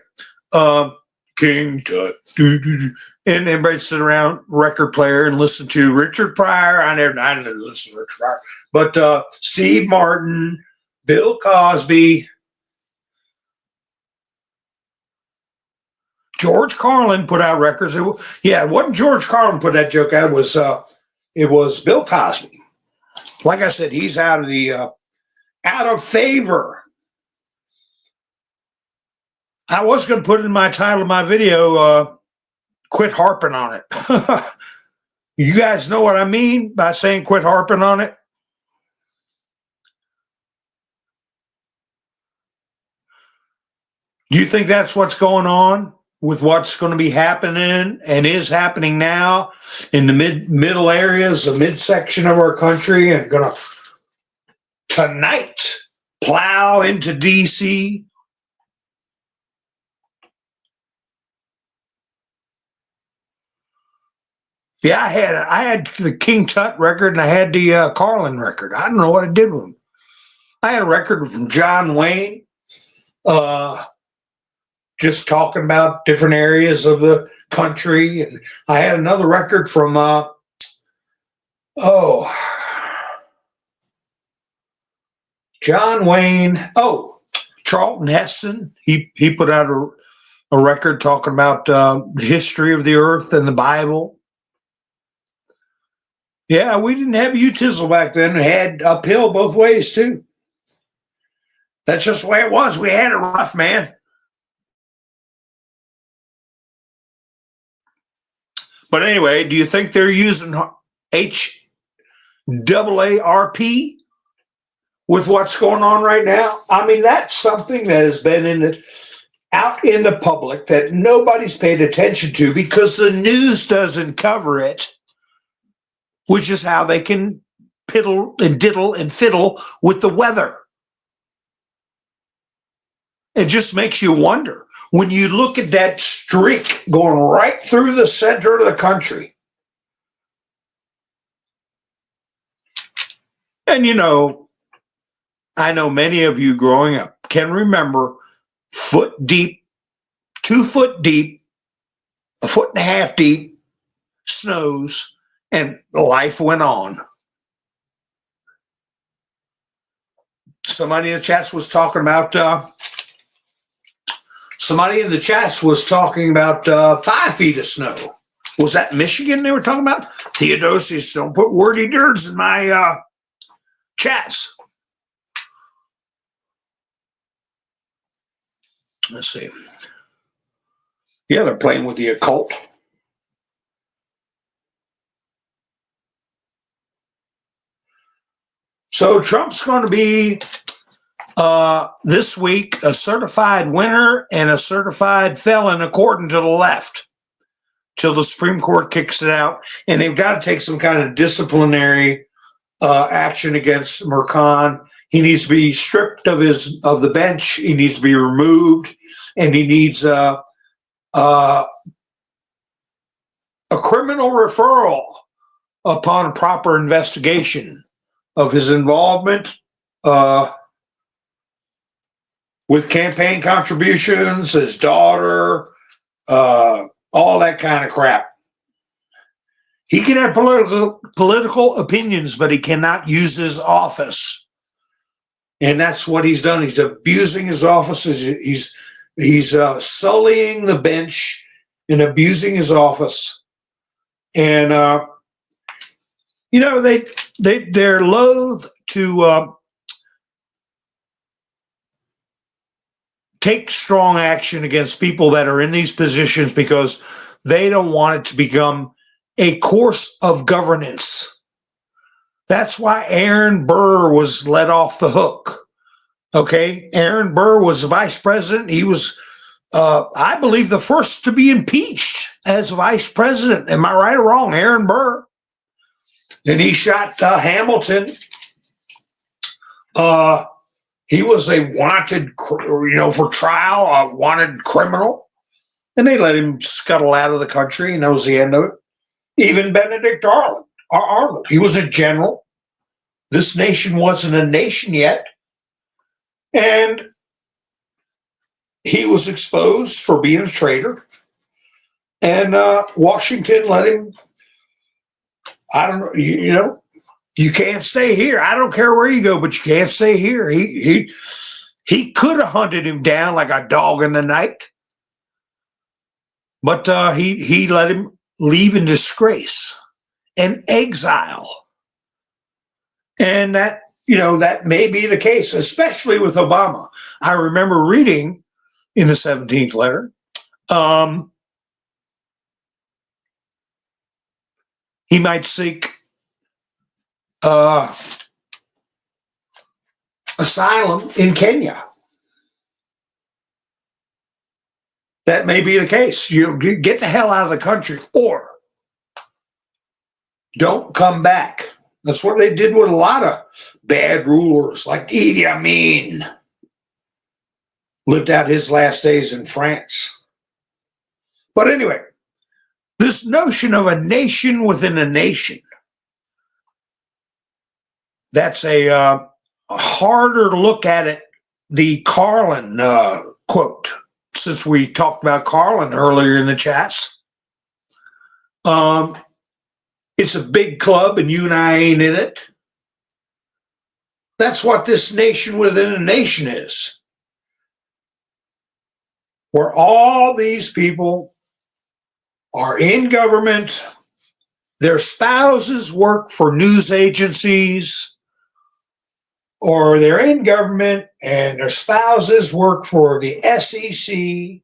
[SPEAKER 1] King Tut. And everybody sit around record player and listen to Richard Pryor. I didn't listen to Richard Pryor. But Steve Martin, Bill Cosby, George Carlin put out records. It wasn't George Carlin put that joke out. It was Bill Cosby. Like I said, he's out of favor. I was going to put in my title of my video, quit harping on it. You guys know what I mean by saying quit harping on it? Do you think that's what's going on with what's going to be happening and is happening now in the middle areas, the midsection of our country, and going to tonight plow into D.C.? Yeah, I had the King Tut record and I had the Carlin record. I don't know what I did with them. I had a record from John Wayne, just talking about different areas of the country, and I had another record from John Wayne. Oh, Charlton Heston. He put out a record talking about the history of the earth and the Bible. Yeah, we didn't have U-Tizzle back then. We had uphill both ways, too. That's just the way it was. We had it rough, man. But anyway, do you think they're using HAARP with what's going on right now? I mean, that's something that has been out in the public that nobody's paid attention to because the news doesn't cover it, which is how they can piddle and diddle and fiddle with the weather. It just makes you wonder. When you look at that streak going right through the center of the country. And, I know many of you growing up can remember foot deep, 2 foot deep, 1.5 foot deep snows, and life went on. Somebody in the chats was talking about 5 feet of snow. Was that Michigan they were talking about? Theodosius, don't put wordy words in my chats. Let's see. Yeah, they're playing with the occult. So Trump's going to be this week a certified winner and a certified felon according to the left till the Supreme Court kicks it out. And they've got to take some kind of disciplinary action against Merchan. He needs to be stripped of the bench. He needs to be removed, and he needs a criminal referral upon proper investigation of his involvement with campaign contributions, his daughter, all that kind of crap. He can have political opinions, but he cannot use his office. And that's what he's done. He's abusing his office. He's sullying the bench and abusing his office. And they're loath to take strong action against people that are in these positions because they don't want it to become a course of governance. That's why Aaron Burr was let off the hook. Okay, Aaron Burr was the vice president. He was, I believe, the first to be impeached as vice president. Am I right or wrong? Aaron Burr. And he shot Hamilton. He was a wanted, for trial, a wanted criminal. And they let him scuttle out of the country, and that was the end of it. Even Benedict Arnold, he was a general. This nation wasn't a nation yet. And he was exposed for being a traitor. And Washington let him, I don't know, you can't stay here. I don't care where you go, but you can't stay here. He could have hunted him down like a dog in the night. But he let him leave in disgrace and exile. And that may be the case, especially with Obama. I remember reading in the 17th letter, he might seek asylum in Kenya. That may be the case. You get the hell out of the country or don't come back. That's what they did with a lot of bad rulers, like Idi Amin. Lived out his last days in France. But anyway, this notion of a nation within a nation, that's a harder look at it. The Carlin quote, since we talked about Carlin earlier in the chats. It's a big club and you and I ain't in it. That's what this nation within a nation is. Where all these people are in government, their spouses work for news agencies, or they're in government and their spouses work for the SEC,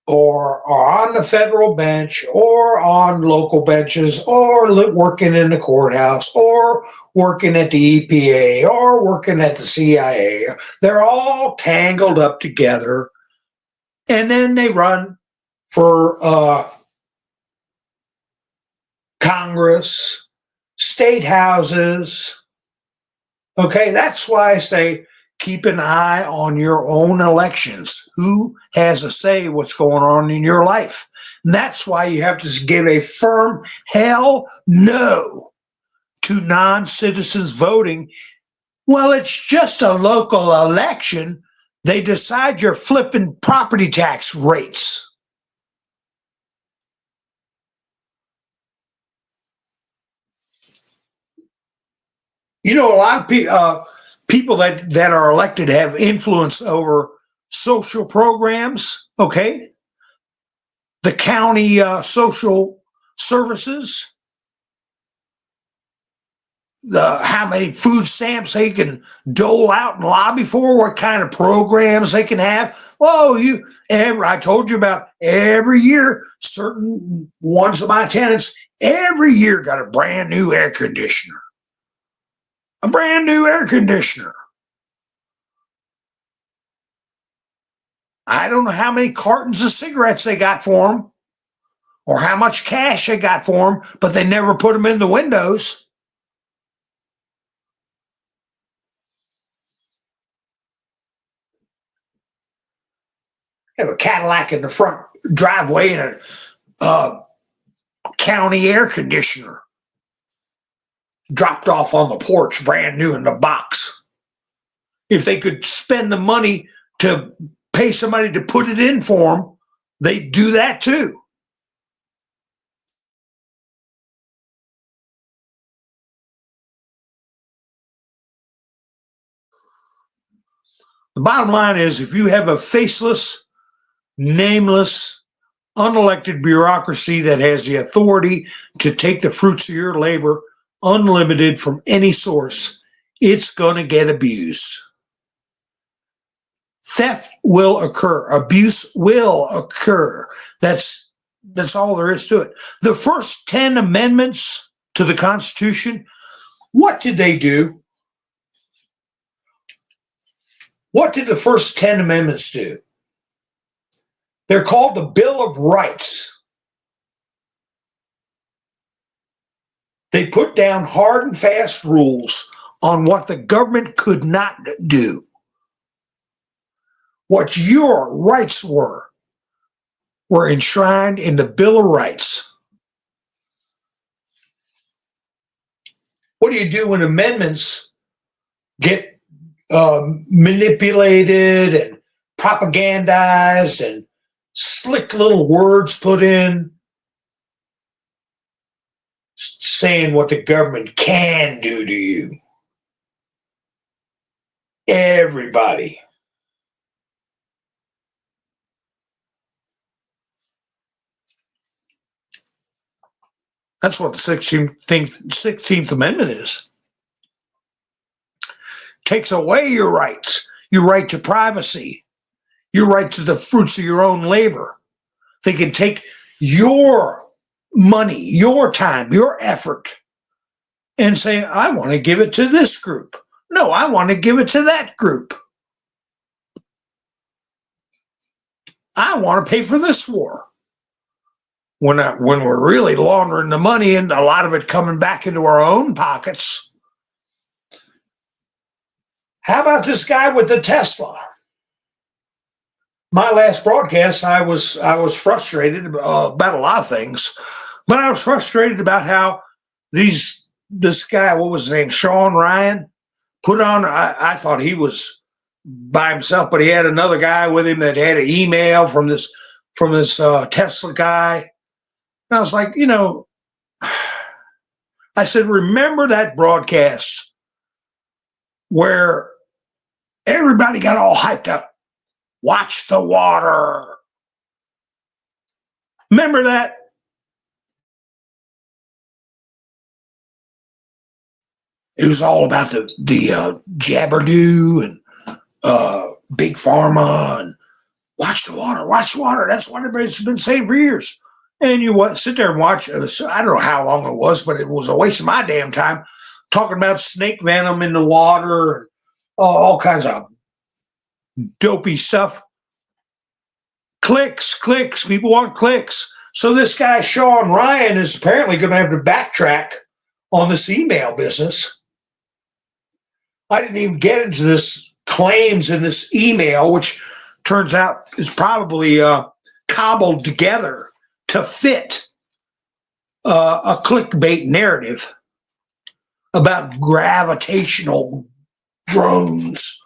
[SPEAKER 1] or are on the federal bench, or on local benches, or working in the courthouse, or working at the EPA, or working at the CIA. They're all tangled up together, and then they run for Congress, state houses. Okay, that's why I say keep an eye on your own elections. Who has a say what's going on in your life? And that's why you have to give a firm hell no to non-citizens voting. Well, it's just a local election. They decide your flipping property tax rates. A lot of people that are elected have influence over social programs, okay? The county social services, how many food stamps they can dole out and lobby for, what kind of programs they can have. Oh, I told you about every year, certain ones of my tenants, every year got a brand new air conditioner. A brand new air conditioner. I don't know how many cartons of cigarettes they got for them or how much cash they got for them, but they never put them in the windows. have a Cadillac in the front driveway and a county air conditioner dropped off on the porch, brand new in the box. If they could spend the money to pay somebody to put it in for them, they'd do that too. The bottom line is, if you have a faceless, nameless, unelected bureaucracy that has the authority to take the fruits of your labor unlimited from any source, it's going to get abused. Theft will occur. Abuse will occur. That's all there is to it. The first 10 amendments to the Constitution, what did they do? What did the first 10 amendments do? They're called the Bill of Rights. They put down hard and fast rules on what the government could not do. What your rights were enshrined in the Bill of Rights. What do you do when amendments get manipulated and propagandized and slick little words put in saying what the government can do to you? Everybody. That's what the 16th Amendment is. Takes away your rights, your right to privacy, your right to the fruits of your own labor. They can take your money, your time, your effort, and say, I want to give it to this group. No, I want to give it to that group. I want to pay for this war. When we're really laundering the money and a lot of it coming back into our own pockets. How about this guy with the Tesla? My last broadcast, I was frustrated about a lot of things, but I was frustrated about how this guy, what was his name, Sean Ryan, put on. I thought he was by himself, but he had another guy with him that had an email from this Tesla guy. And I was like, I said, remember that broadcast where everybody got all hyped up? Watch the water. Remember that? It was all about the Jabberdew and Big Pharma and watch the water, watch the water. That's what everybody's been saying for years. And you sit there and watch. I don't know how long it was, but it was a waste of my damn time talking about snake venom in the water and all kinds of dopey stuff. Clicks. People want clicks. So this guy, Sean Ryan, is apparently going to have to backtrack on this email business. I didn't even get into this claims in this email, which turns out is probably cobbled together to fit a clickbait narrative about gravitational drones.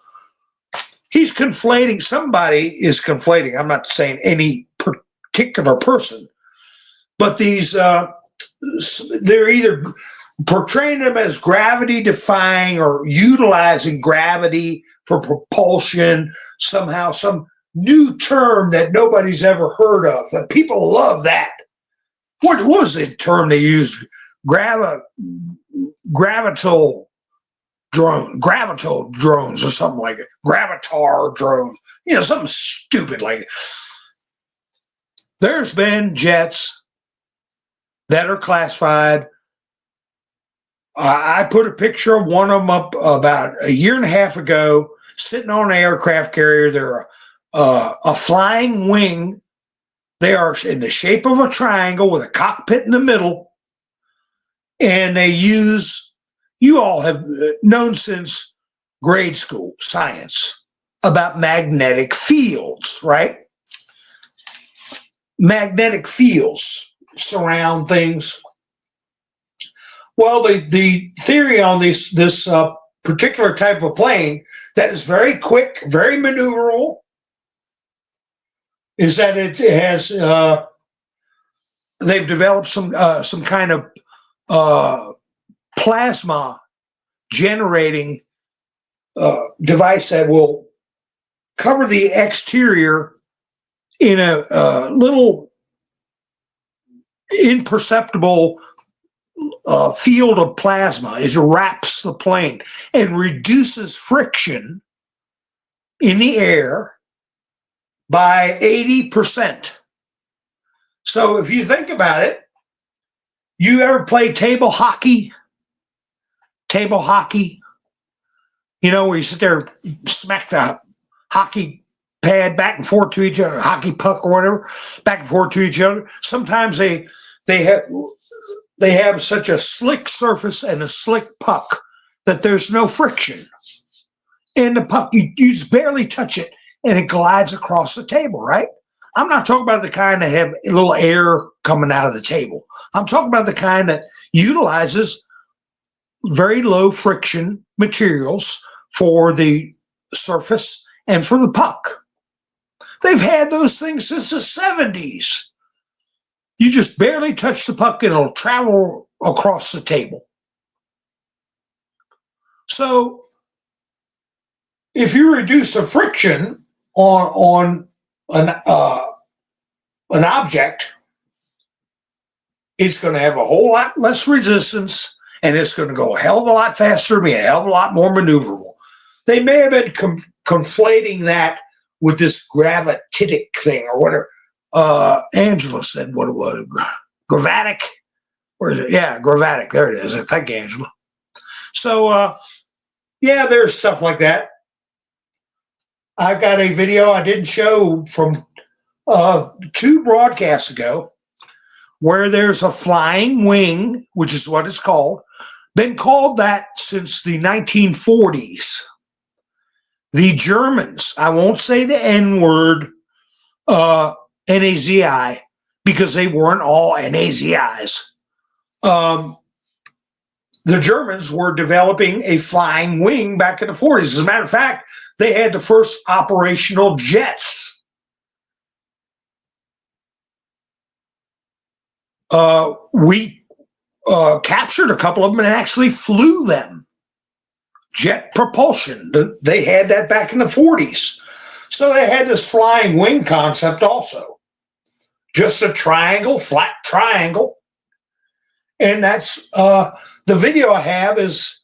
[SPEAKER 1] He's conflating. Somebody is conflating. I'm not saying any particular person, but these they're either portraying them as gravity defying or utilizing gravity for propulsion somehow, some new term that nobody's ever heard of. But people love that. What was the term they used? Gravital drones or something like it. Gravitar drones. Something stupid like it. There's been jets that are classified. I put a picture of one of them up about a year and a half ago, sitting on an aircraft carrier. They're a flying wing. They are in the shape of a triangle with a cockpit in the middle. And they use, you all have known since grade school science about magnetic fields, right? magnetic fields surround things. Well, the theory on this particular type of plane that is very quick, very maneuverable, is that it has they've developed some kind of plasma generating device that will cover the exterior in a little imperceptible field of plasma. It wraps the plane and reduces friction in the air by 80%. So if you think about it, you ever play table hockey? Table hockey, you know, where you sit there and smack the hockey pad back and forth to each other, hockey puck or whatever, back and forth to each other. Sometimes they have such a slick surface and a slick puck that there's no friction. And the puck, you just barely touch it and it glides across the table, right? I'm not talking about the kind that have a little air coming out of the table. I'm talking about the kind that utilizes very low friction materials for the surface and for the puck. They've had those things since the 70s. You just barely touch the puck and it'll travel across the table. So if you reduce the friction on an object, it's going to have a whole lot less resistance, and it's going to go a hell of a lot faster, be a hell of a lot more maneuverable. They may have been conflating that with this gravitic thing or whatever. Angela said what it was. Gravitic? Where is it? Yeah, gravitic. There it is. Thank you, Angela. So, yeah, there's stuff like that. I've got a video I didn't show from 2 broadcasts ago where there's a flying wing, which is what it's called, been called that since the 1940s. The Germans, I won't say the N-word, N-A-Z-I, because they weren't all N-A-Z-Is. The Germans were developing a flying wing back in the 40s. As a matter of fact, they had the first operational jets. We captured a couple of them and actually flew them. Jet propulsion. They had that back in the 40s. So they had this flying wing concept also. Just a triangle, flat triangle. And that's the video I have is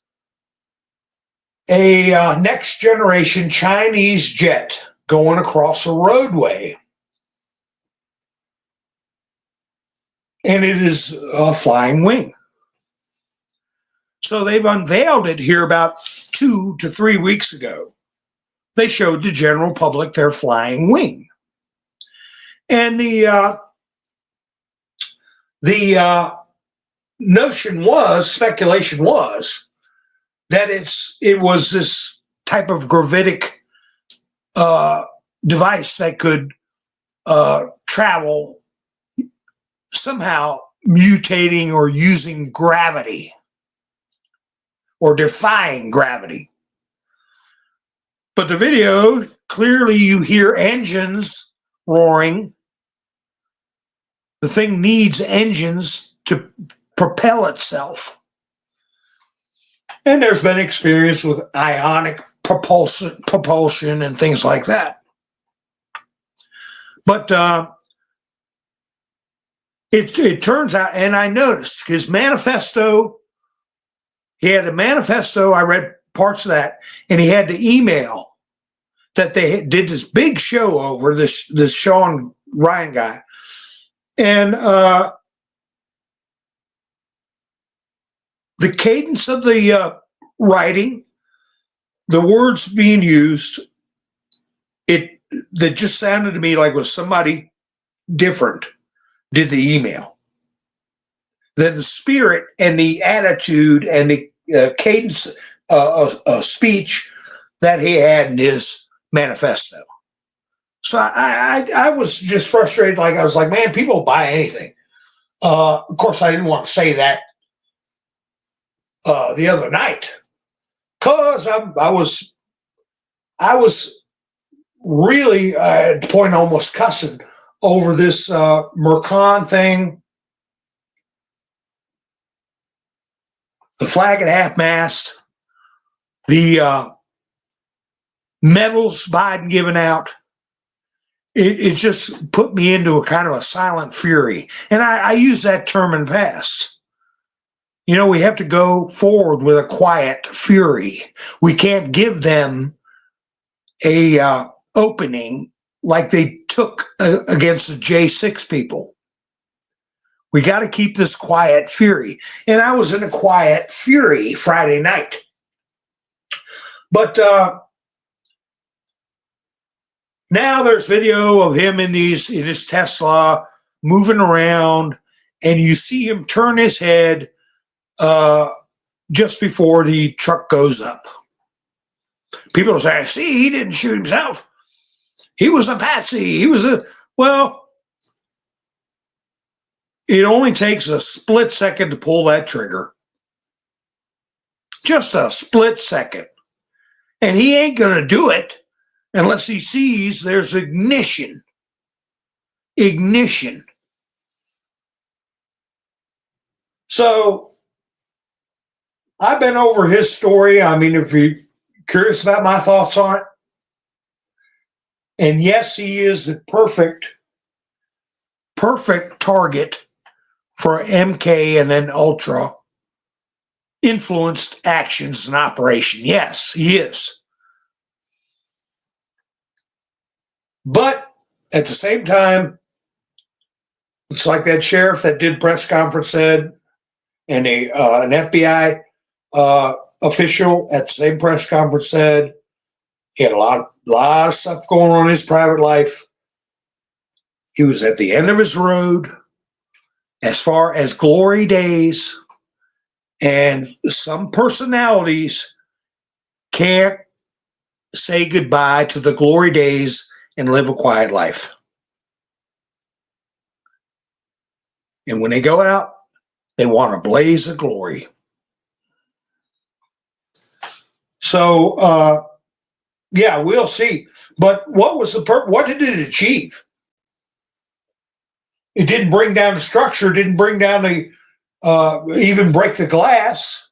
[SPEAKER 1] a next generation Chinese jet going across a roadway. And it is a flying wing. So they've unveiled it here about 2 to 3 weeks ago. They showed the general public their flying wing. And the notion was, speculation was, that it was this type of gravitic device that could travel somehow mutating or using gravity or defying gravity. But the video, clearly you hear engines roaring. The thing needs engines to propel itself. And there's been experience with ionic propulsion and things like that. But it turns out, and I noticed his manifesto, he had a manifesto, I read parts of that, and he had the email that they did this big show over, this Sean Ryan guy. And the cadence of the writing, the words being used, that just sounded to me like it was somebody different did the email. Then the spirit and the attitude and the cadence of speech that he had in his manifesto. So I was just frustrated. Like, I was like, man, people will buy anything. Of course, I didn't want to say that the other night, because I was really at the point almost cussing over this Mercon thing, the flag at half mast, the medals Biden giving out. It just put me into a kind of a silent fury. And I use that term in the past. You know, we have to go forward with a quiet fury. We can't give them a opening like they took against the J6 people. We got to keep this quiet fury. And I was in a quiet fury Friday night. But now there's video of him in his Tesla moving around, and you see him turn his head just before the truck goes up. People are saying, see, he didn't shoot himself. He was a patsy. Well, it only takes a split second to pull that trigger. Just a split second. And he ain't going to do it unless he sees there's ignition. Ignition. So I've been over his story. I mean, if you're curious about my thoughts on it, and yes, he is the perfect target for MK and then Ultra influenced actions and operation. Yes, he is. But at the same time, it's like that sheriff that did press conference said, and an FBI official at the same press conference said he had a lot of stuff going on in his private life. He was at the end of his road as far as glory days, and some personalities can't say goodbye to the glory days and live a quiet life. And when they go out, they want a blaze of glory. So, yeah, we'll see. But what was what did it achieve? It didn't bring down the structure, didn't bring down the, even break the glass.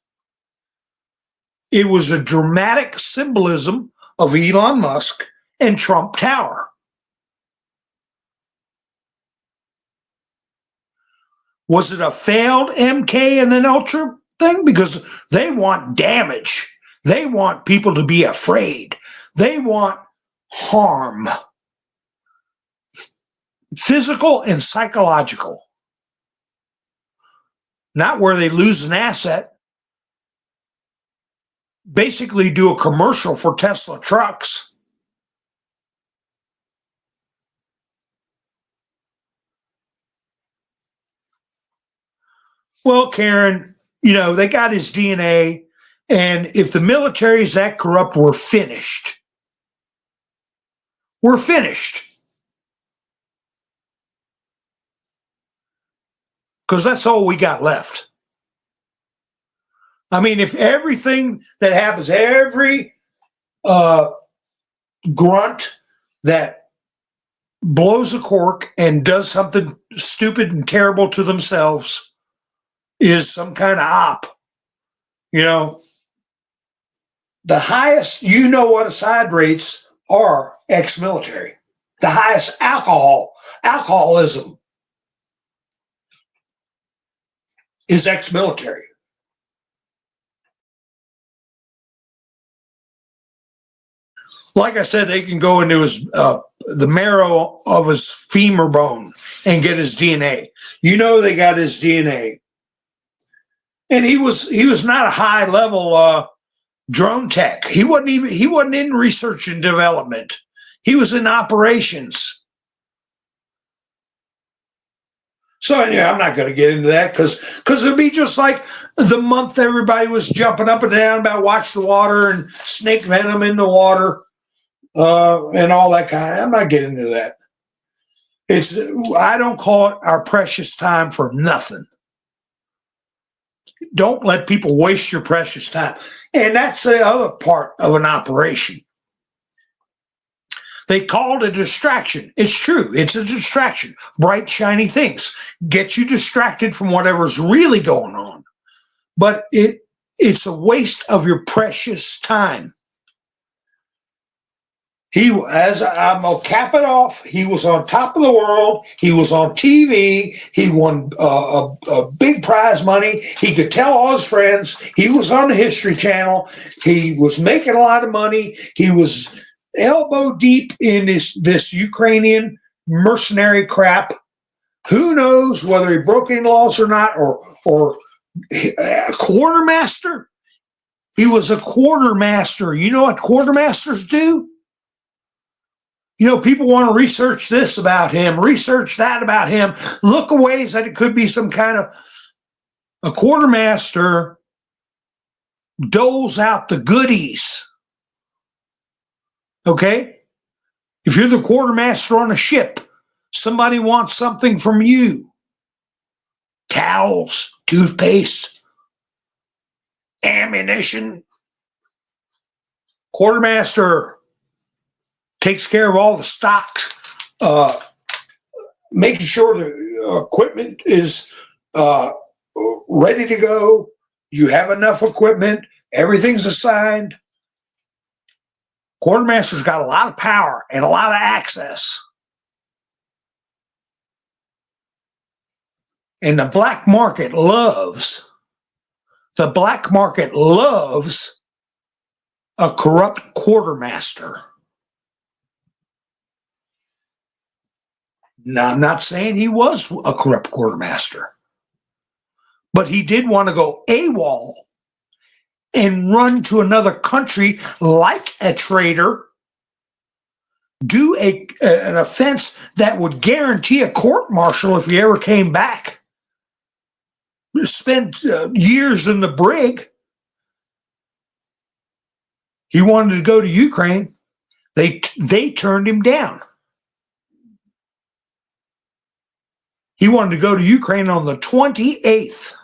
[SPEAKER 1] It was a dramatic symbolism of Elon Musk and Trump Tower. Was it a failed MK and then Ultra thing? Because they want damage. They want people to be afraid. They want harm. Physical and psychological. Not where they lose an asset. Basically do a commercial for Tesla trucks. Well, Karen, you know, they got his DNA, and if the military is that corrupt, we're finished. We're finished. Because that's all we got left. I mean, if everything that happens, every grunt that blows a cork and does something stupid and terrible to themselves is some kind of op, you know, the highest, you know what aside rates are ex-military. The highest alcoholism is ex-military. Like I said, they can go into his the marrow of his femur bone and get his DNA. You know, they got his DNA, and he was not a high level drone tech. He wasn't in research and development. He was in operations. So yeah, I'm not going to get into that because it'd be just like the month everybody was jumping up and down about watch the water and snake venom in the water. and all that kind of. I'm not getting into that. I don't call it our precious time for nothing. Don't let people waste your precious time. And that's the other part of an operation. They call it a distraction. It's true. It's a distraction. Bright, shiny things get you distracted from whatever's really going on. But it's a waste of your precious time. I'm going to cap it off. He was on top of the world. He was on TV. He won a big prize money. He could tell all his friends. He was on the History Channel. He was making a lot of money. He was elbow deep in this Ukrainian mercenary crap. Who knows whether he broke any laws or not, or a quartermaster? He was a quartermaster. You know what quartermasters do? You know, people want to research this about him, research that about him, look at ways that it could be some kind of a quartermaster doles out the goodies. Okay? If you're the quartermaster on a ship, somebody wants something from you. Towels, toothpaste, ammunition. Quartermaster takes care of all the stocks, making sure the equipment is ready to go. You have enough equipment. Everything's assigned. Quartermaster's got a lot of power and a lot of access. And the black market loves a corrupt quartermaster. Now, I'm not saying he was a corrupt quartermaster, but he did want to go AWOL and run to another country like a traitor, do an offense that would guarantee a court-martial if he ever came back, spent years in the brig. He wanted to go to Ukraine. They turned him down. He wanted to go to Ukraine on the 28th.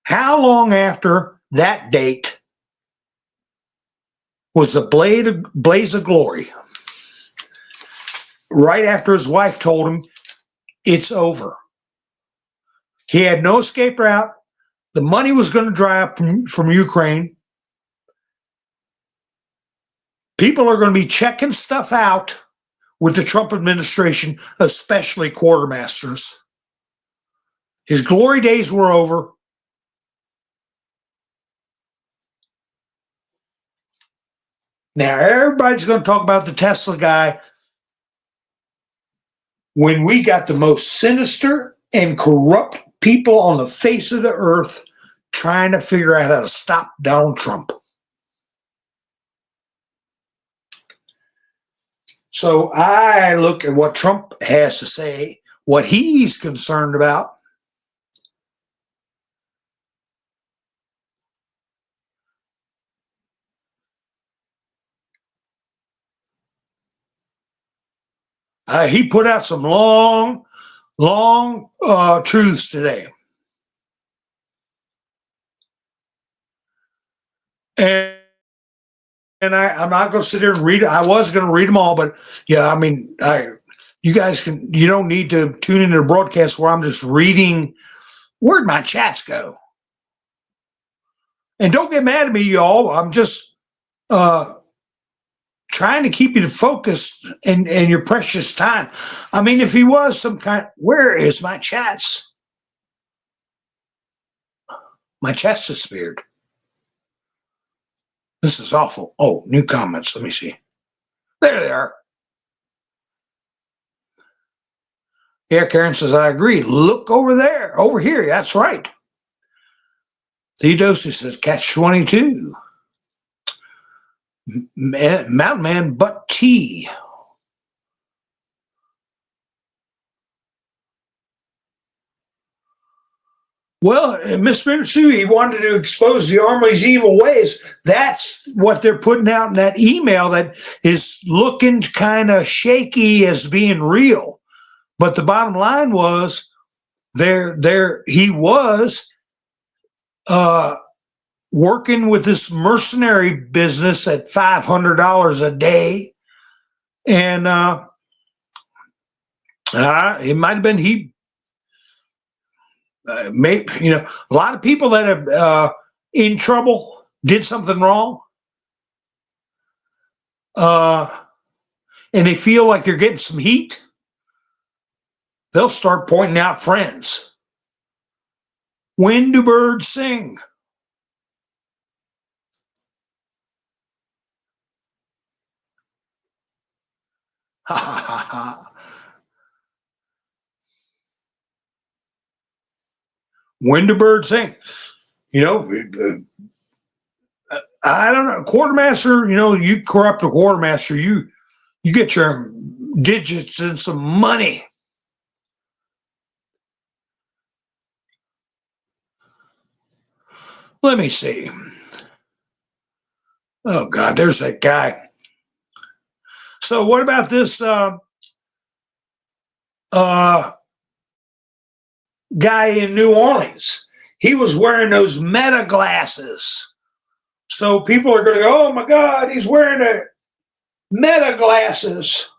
[SPEAKER 1] How long after that date was the blaze of glory? Right after his wife told him it's over. He had no escape route. The money was going to dry up from Ukraine. People are going to be checking stuff out with the Trump administration, especially quartermasters. His glory days were over. Now, everybody's going to talk about the Tesla guy when we got the most sinister and corrupt people on the face of the earth trying to figure out how to stop Donald Trump. So I look at what Trump has to say, what he's concerned about. He put out some long truths today. And I'm not going to sit here and read it. I was going to read them all, but yeah, I mean, you don't need to tune into the broadcast where I'm just reading. Where'd my chats go? And don't get mad at me, y'all. I'm just trying to keep you focused and your precious time. I mean, if he was some kind, where is my chats? My chats disappeared. This is awful. Oh, new comments. Let me see. There they are. Yeah, Karen says, I agree. Look over there. Over here. That's right. Theodosia says, catch 22. Mountain Man, but tea. Well, Mr. Mitsui, he wanted to expose the Army's evil ways. That's what they're putting out in that email that is looking kind of shaky as being real. But the bottom line was he was working with this mercenary business at $500 a day. And it might have been maybe, a lot of people that are in trouble, did something wrong, and they feel like they're getting some heat, they'll start pointing out friends. When do birds sing? Ha ha ha ha. When do birds sing? I don't know. Quartermaster, you corrupt a quartermaster, you get your digits and some money. Let me see. Oh God, there's that guy. So what about this guy in New Orleans? He was wearing those Meta glasses. So people are going to go, oh my God, he's wearing a Meta glasses.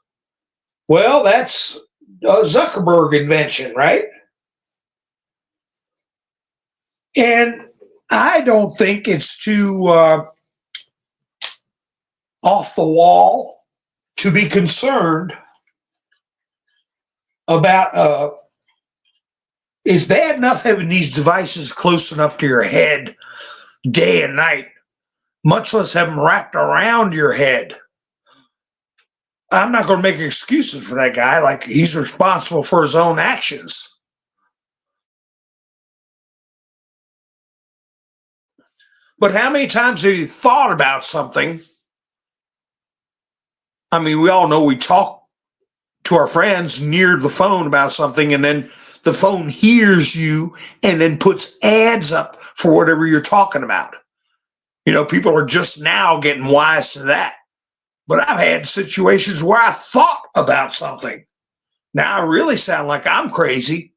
[SPEAKER 1] Well, that's a Zuckerberg invention, right? And I don't think it's too off the wall to be concerned about it's bad enough having these devices close enough to your head day and night, much less have them wrapped around your head. I'm not going to make excuses for that guy, like he's responsible for his own actions. But how many times have you thought about something? I mean, we all know we talk to our friends near the phone about something, and then the phone hears you and then puts ads up for whatever you're talking about. People are just now getting wise to that. But I've had situations where I thought about something. Now I really sound like I'm crazy.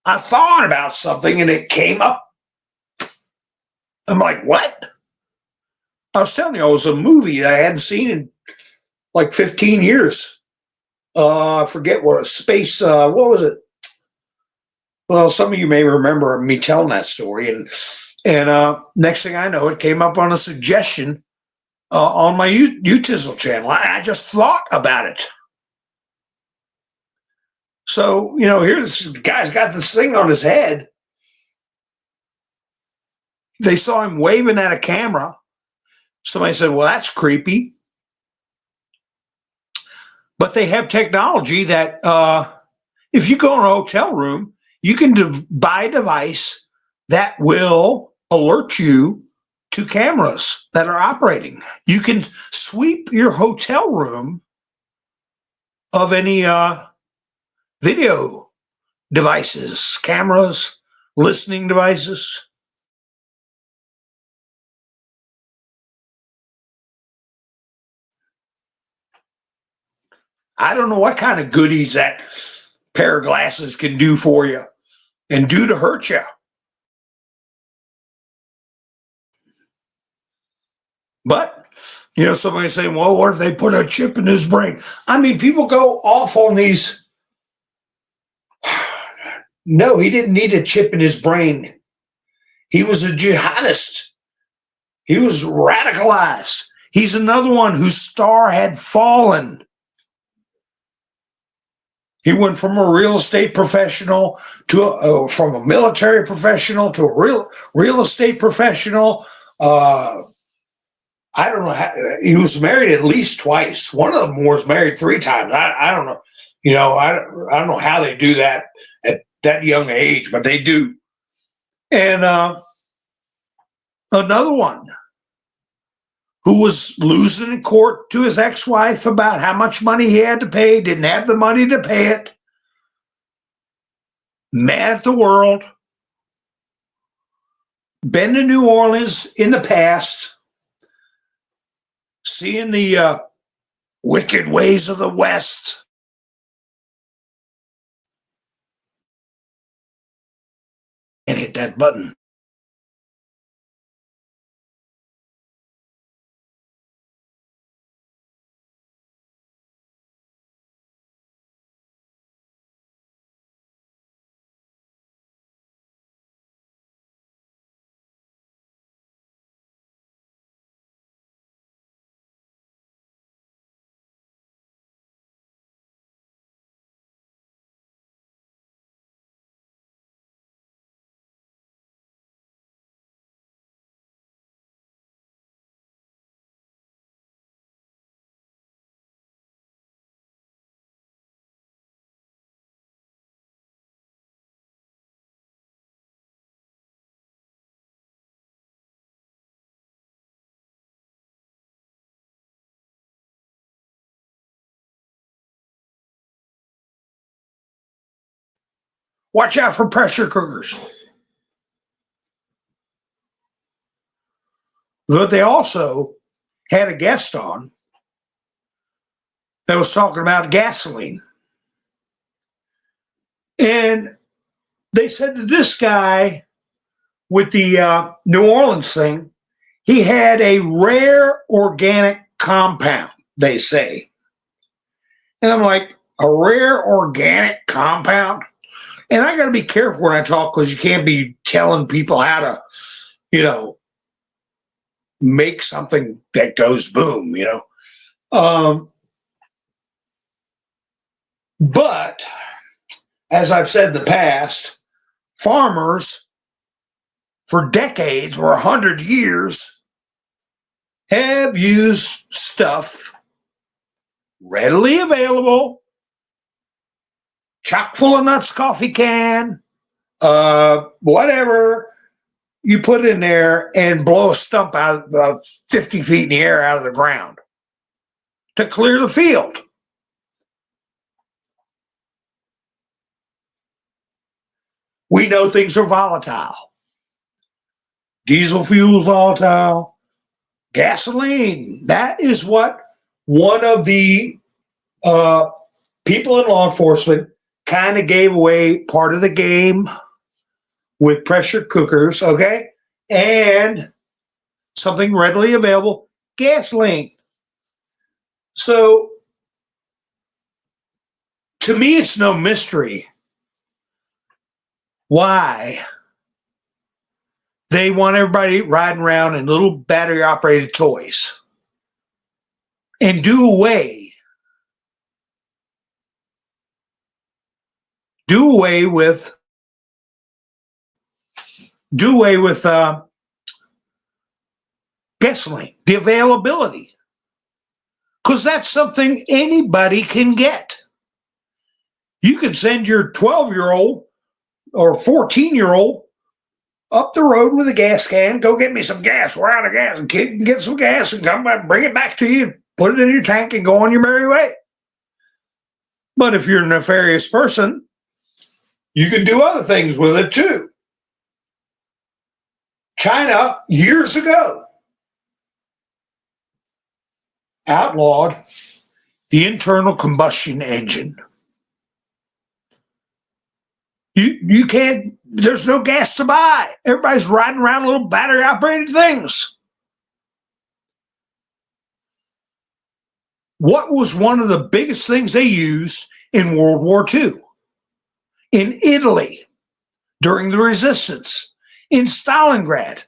[SPEAKER 1] I thought about something and it came up. I'm like, what? I was telling you, it was a movie that I hadn't seen in like 15 years. I forget what space, what was it? Well, some of you may remember me telling that story. And next thing I know, it came up on a suggestion on my UTizzle channel. I just thought about it. So, here this guy's got this thing on his head. They saw him waving at a camera. Somebody said, well, that's creepy. But they have technology that if you go in a hotel room, you can buy a device that will alert you to cameras that are operating. You can sweep your hotel room of any video devices, cameras, listening devices. I don't know what kind of goodies that pair of glasses can do for you and do to hurt you. But, somebody's saying, well, what if they put a chip in his brain? I mean, people go off on these. No, he didn't need a chip in his brain. He was a jihadist. He was radicalized. He's another one whose star had fallen. He went from a real estate professional to from a military professional to a real estate professional. I don't know how, he was married at least twice. One of them was married 3 times. I don't know. I don't know how they do that at that young age, but they do. And another one who was losing in court to his ex-wife about how much money he had to pay, didn't have the money to pay it, mad at the world. been to New Orleans in the past, seeing the wicked ways of the West. And hit that button. Watch out for pressure cookers. But they also had a guest on that was talking about gasoline. And they said that this guy with the New Orleans thing, he had a rare organic compound, they say. And I'm like, a rare organic compound? And I got to be careful when I talk because you can't be telling people how to, make something that goes boom, But as I've said in the past, farmers for decades or 100 years have used stuff readily available, chock full of nuts coffee can, whatever you put in there and blow a stump out about 50 feet in the air out of the ground to clear the field. We know things are volatile. Diesel fuel is volatile. Gasoline, that is what one of the people in law enforcement kind of gave away part of the game with pressure cookers, okay? And something readily available, gasoline. So to me, it's no mystery why they want everybody riding around in little battery operated toys and do away with gasoline, the availability, because that's something anybody can get. You can send your 12-year-old or 14-year-old up the road with a gas can, go get me some gas. We're out of gas. And kid can get some gas and come back, bring it back to you, put it in your tank and go on your merry way. But if you're a nefarious person, you can do other things with it too. China, years ago, outlawed the internal combustion engine. You can't, there's no gas to buy. Everybody's riding around little battery operated things. What was one of the biggest things they used in World War II? In Italy, during the resistance, in Stalingrad,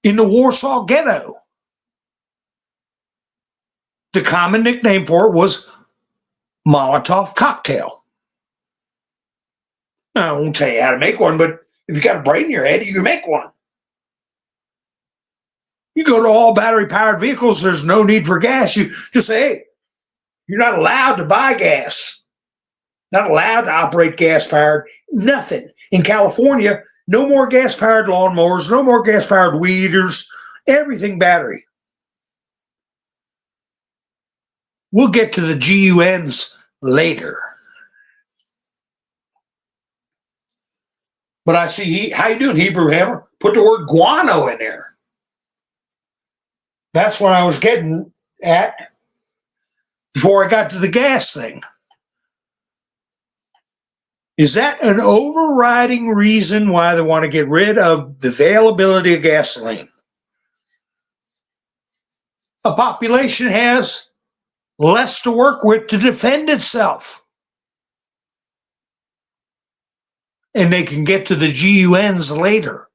[SPEAKER 1] in the Warsaw Ghetto. The common nickname for it was Molotov cocktail. I won't tell you how to make one, but if you got a brain in your head, you can make one. You go to all battery-powered vehicles, there's no need for gas. You just say, hey, you're not allowed to buy gas, not allowed to operate gas-powered, nothing. In California, no more gas-powered lawnmowers, no more gas-powered weed eaters, everything battery. We'll get to the GUNs later. But I see, how you doing, Hebrew Hammer? Put the word guano in there. That's what I was getting at before I got to the gas thing. Is that an overriding reason why they want to get rid of the availability of gasoline? A population has less to work with to defend itself. And they can get to the GUNs later.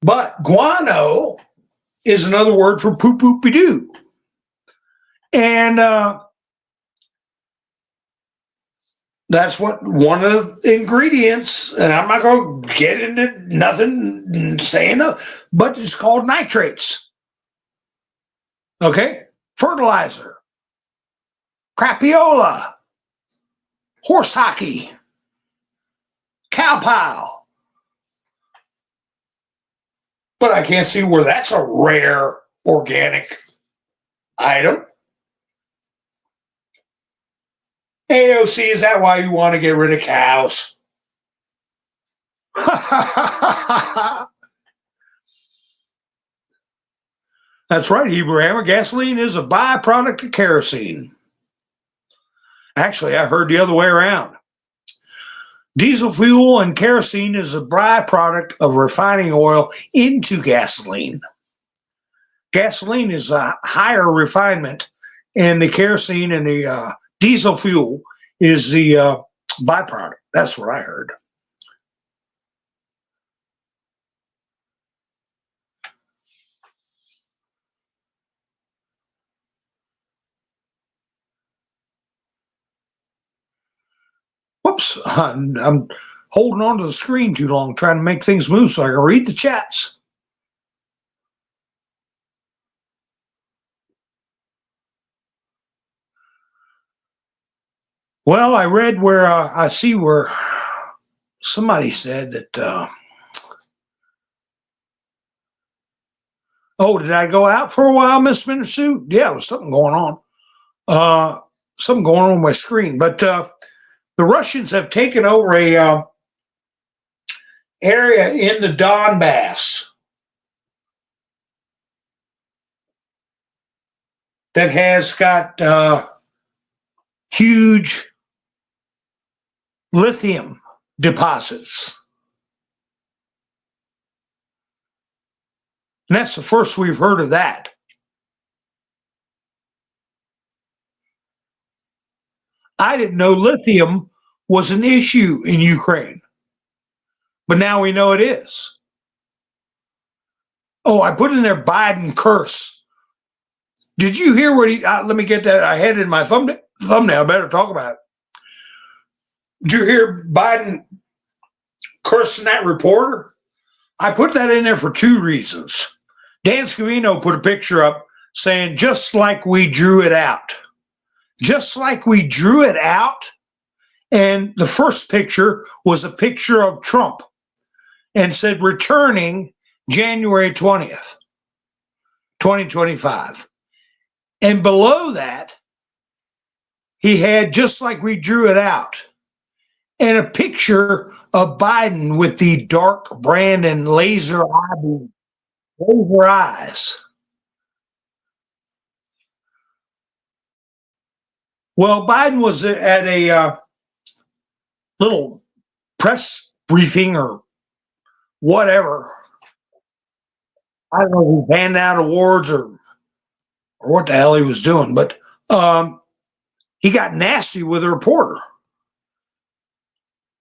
[SPEAKER 1] But guano is another word for poop-poopy-doo. And that's what one of the ingredients, and I'm not going to get into nothing saying no, but it's called nitrates. Okay? Fertilizer, crapiola, horse hockey, cow pile. But I can't see where that's a rare organic item. AOC, is that why you want to get rid of cows? That's right, Hebrew Hammer. Gasoline is a byproduct of kerosene. Actually, I heard the other way around. Diesel fuel and kerosene is a byproduct of refining oil into gasoline. Gasoline is a higher refinement, and the kerosene and the diesel fuel is the byproduct. That's what I heard. Whoops, I'm holding on to the screen too long, trying to make things move so I can read the chats. Well, I read where I see where somebody said that. Oh, did I go out for a while, Miss Sue? Yeah, there was something going on. Something going on my screen. But the Russians have taken over a area in the Donbass that has got huge lithium deposits. And that's the first we've heard of that. I didn't know lithium was an issue in Ukraine, but now we know it is. Oh, I put in there Biden curse. Did you hear what he, let me get that. I had it in my thumbnail. I better talk about it. Did you hear Biden cursing that reporter? I put that in there for two reasons. Dan Scavino put a picture up saying, just like we drew it out. Just like we drew it out. And the first picture was a picture of Trump and said returning January 20th, 2025. And below that, he had just like we drew it out and a picture of Biden with the dark Brandon laser eyes. Well, Biden was at a little press briefing or whatever. I don't know if he's handing out awards or what the hell he was doing, but he got nasty with a reporter.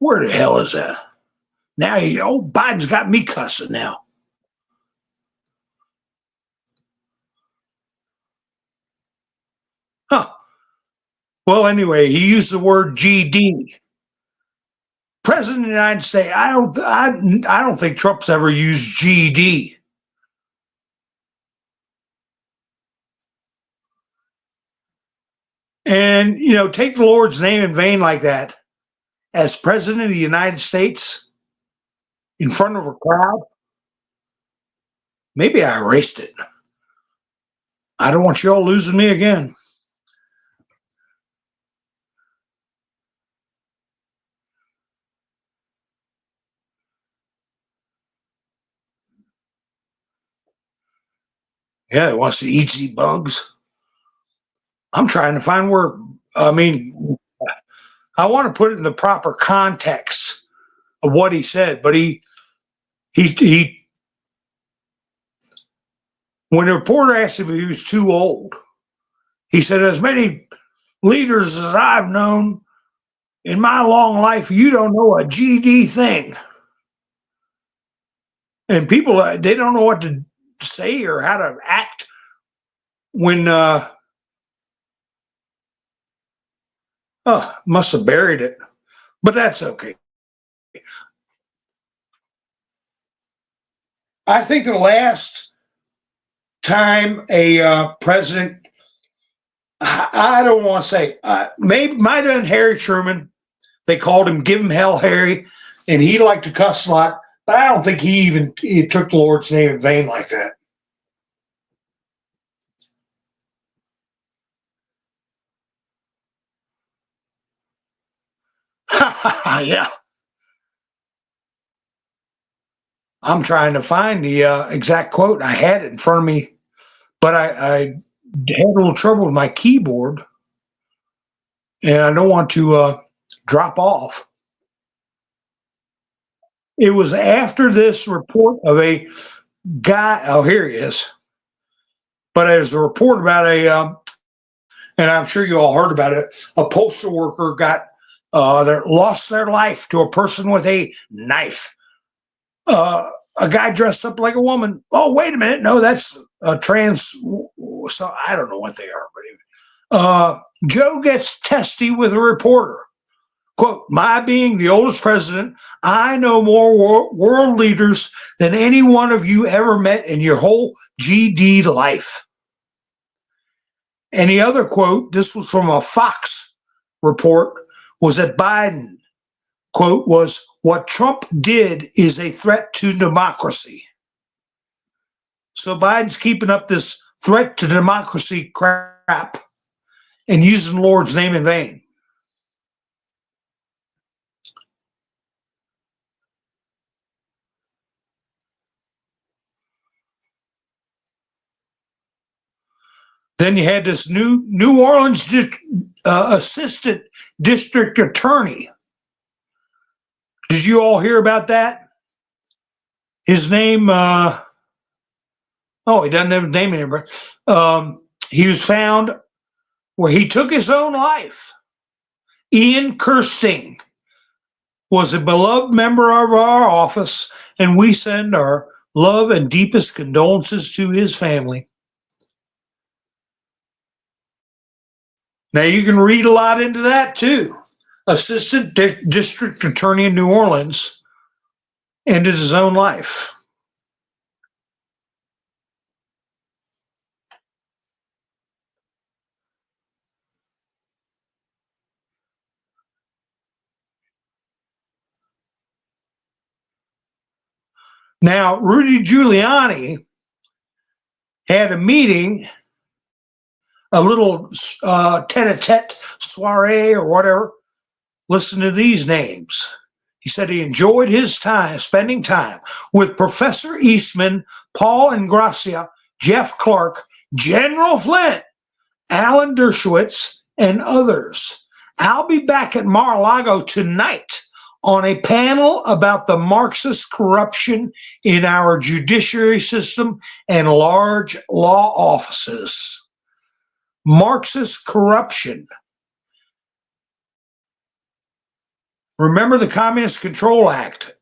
[SPEAKER 1] Where the hell is that? Now, Biden's got me cussing now. Huh. Well, anyway, he used the word GD. President of the United States, I don't think Trump's ever used GD. And, take the Lord's name in vain like that as President of the United States in front of a crowd. Maybe I erased it. I don't want you all losing me again. Yeah, he wants to eat the bugs. I'm trying to find where, I mean, I want to put it in the proper context of what he said, but he when the reporter asked him if he was too old, he said, as many leaders as I've known in my long life, you don't know a GD thing. And people, they don't know what to say or how to act when, must have buried it, but that's okay. I think the last time a president, I don't want to say, maybe might have been Harry Truman. They called him, give him hell, Harry, and he liked to cuss a lot, but I don't think he took the Lord's name in vain like that. Yeah. I'm trying to find the exact quote. I had it in front of me, but I had a little trouble with my keyboard, and I don't want to drop off. It was after this report of a guy. Oh, here he is. But there's a report about and I'm sure you all heard about it. A postal worker got lost their life to a person with a knife. A guy dressed up like a woman. Oh, wait a minute. No, that's a trans. So I don't know what they are, but Joe gets testy with a reporter. Quote, my being the oldest president, I know more world leaders than any one of you ever met in your whole GD life. And the other quote, this was from a Fox report, was that Biden, quote, was what Trump did is a threat to democracy. So Biden's keeping up this threat to democracy crap and using the Lord's name in vain. Then you had this New Orleans assistant district attorney. Did you all hear about that? His name, he doesn't have his name anymore. He was found where he took his own life. Ian Kirsting was a beloved member of our office, and we send our love and deepest condolences to his family. Now you can read a lot into that too. Assistant district attorney in New Orleans ended his own life. Now, Rudy Giuliani had a meeting, a little tete-a-tete soiree or whatever. Listen to these names. He said he enjoyed his time, spending time with Professor Eastman, Paul Ingrassia, Jeff Clark, General Flint, Alan Dershowitz, and others. I'll be back at Mar-a-Lago tonight on a panel about the Marxist corruption in our judiciary system and large law offices. Marxist corruption. Remember the Communist Control Act?